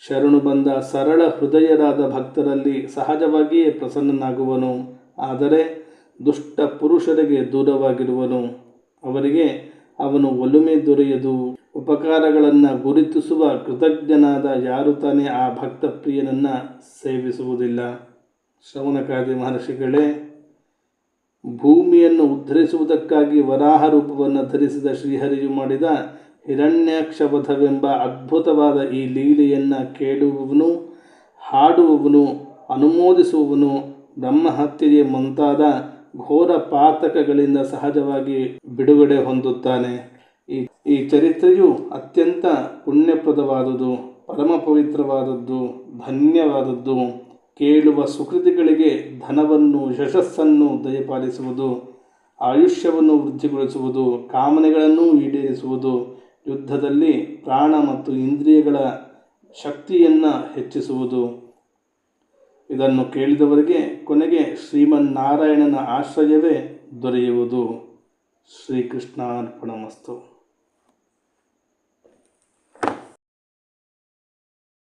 Speaker 1: ಶರಣು ಬಂದ ಸರಳ ಹೃದಯರಾದ ಭಕ್ತರಲ್ಲಿ ಸಹಜವಾಗಿಯೇ ಪ್ರಸನ್ನನಾಗುವನು. ಆದರೆ ದುಷ್ಟ ಪುರುಷರಿಗೆ ದೂರವಾಗಿರುವನು. ಅವರಿಗೆ ಅವನು ಒಲುಮೆ ದೊರೆಯದು. ಉಪಕಾರಗಳನ್ನು ಗುರುತಿಸುವ ಕೃತಜ್ಞನಾದ ಯಾರು ತಾನೇ ಆ ಭಕ್ತ ಪ್ರಿಯನನ್ನು ಸೇವಿಸುವುದಿಲ್ಲ. ಶೌನಕಾದಿ ಮಹರ್ಷಿಗಳೇ, ಭೂಮಿಯನ್ನು ಉದ್ಧರಿಸುವುದಕ್ಕಾಗಿ ವರಾಹ ರೂಪವನ್ನು ಧರಿಸಿದ ಶ್ರೀಹರಿಯು ಮಾಡಿದ ಹಿರಣ್ಯಾಕ್ಷವಧವೆಂಬ ಅದ್ಭುತವಾದ ಈ ಲೀಲೆಯನ್ನು ಕೇಳುವವನು, ಹಾಡುವವನು, ಅನುಮೋದಿಸುವವನು ಬ್ರಹ್ಮಹತ್ಯೆಗೆ ಮುಂತಾದ ಘೋರ ಪಾತಕಗಳಿಂದ ಸಹಜವಾಗಿ ಬಿಡುಗಡೆ ಹೊಂದುತ್ತಾನೆ. ಈ ಚರಿತ್ರೆಯು ಅತ್ಯಂತ ಪುಣ್ಯಪ್ರದವಾದುದು, ಪರಮ ಪವಿತ್ರವಾದದ್ದು, ಧನ್ಯವಾದದ್ದು. ಕೇಳುವ ಸುಕೃತಿಗಳಿಗೆ ಧನವನ್ನು, ಯಶಸ್ಸನ್ನು ದಯಪಾಲಿಸುವುದು, ಆಯುಷ್ಯವನ್ನು ವೃದ್ಧಿಗೊಳಿಸುವುದು, ಕಾಮನೆಗಳನ್ನು ಈಡೇರಿಸುವುದು, ಯುದ್ಧದಲ್ಲಿ ಪ್ರಾಣ ಮತ್ತು ಇಂದ್ರಿಯಗಳ ಶಕ್ತಿಯನ್ನು ಹೆಚ್ಚಿಸುವುದು. ಇದನ್ನು ಕೇಳಿದವರಿಗೆ ಕೊನೆಗೆ ಶ್ರೀಮನ್ನಾರಾಯಣನ ಆಶ್ರಯವೇ ದೊರೆಯುವುದು. ಶ್ರೀಕೃಷ್ಣಾರ್ಪಣಮಸ್ತು.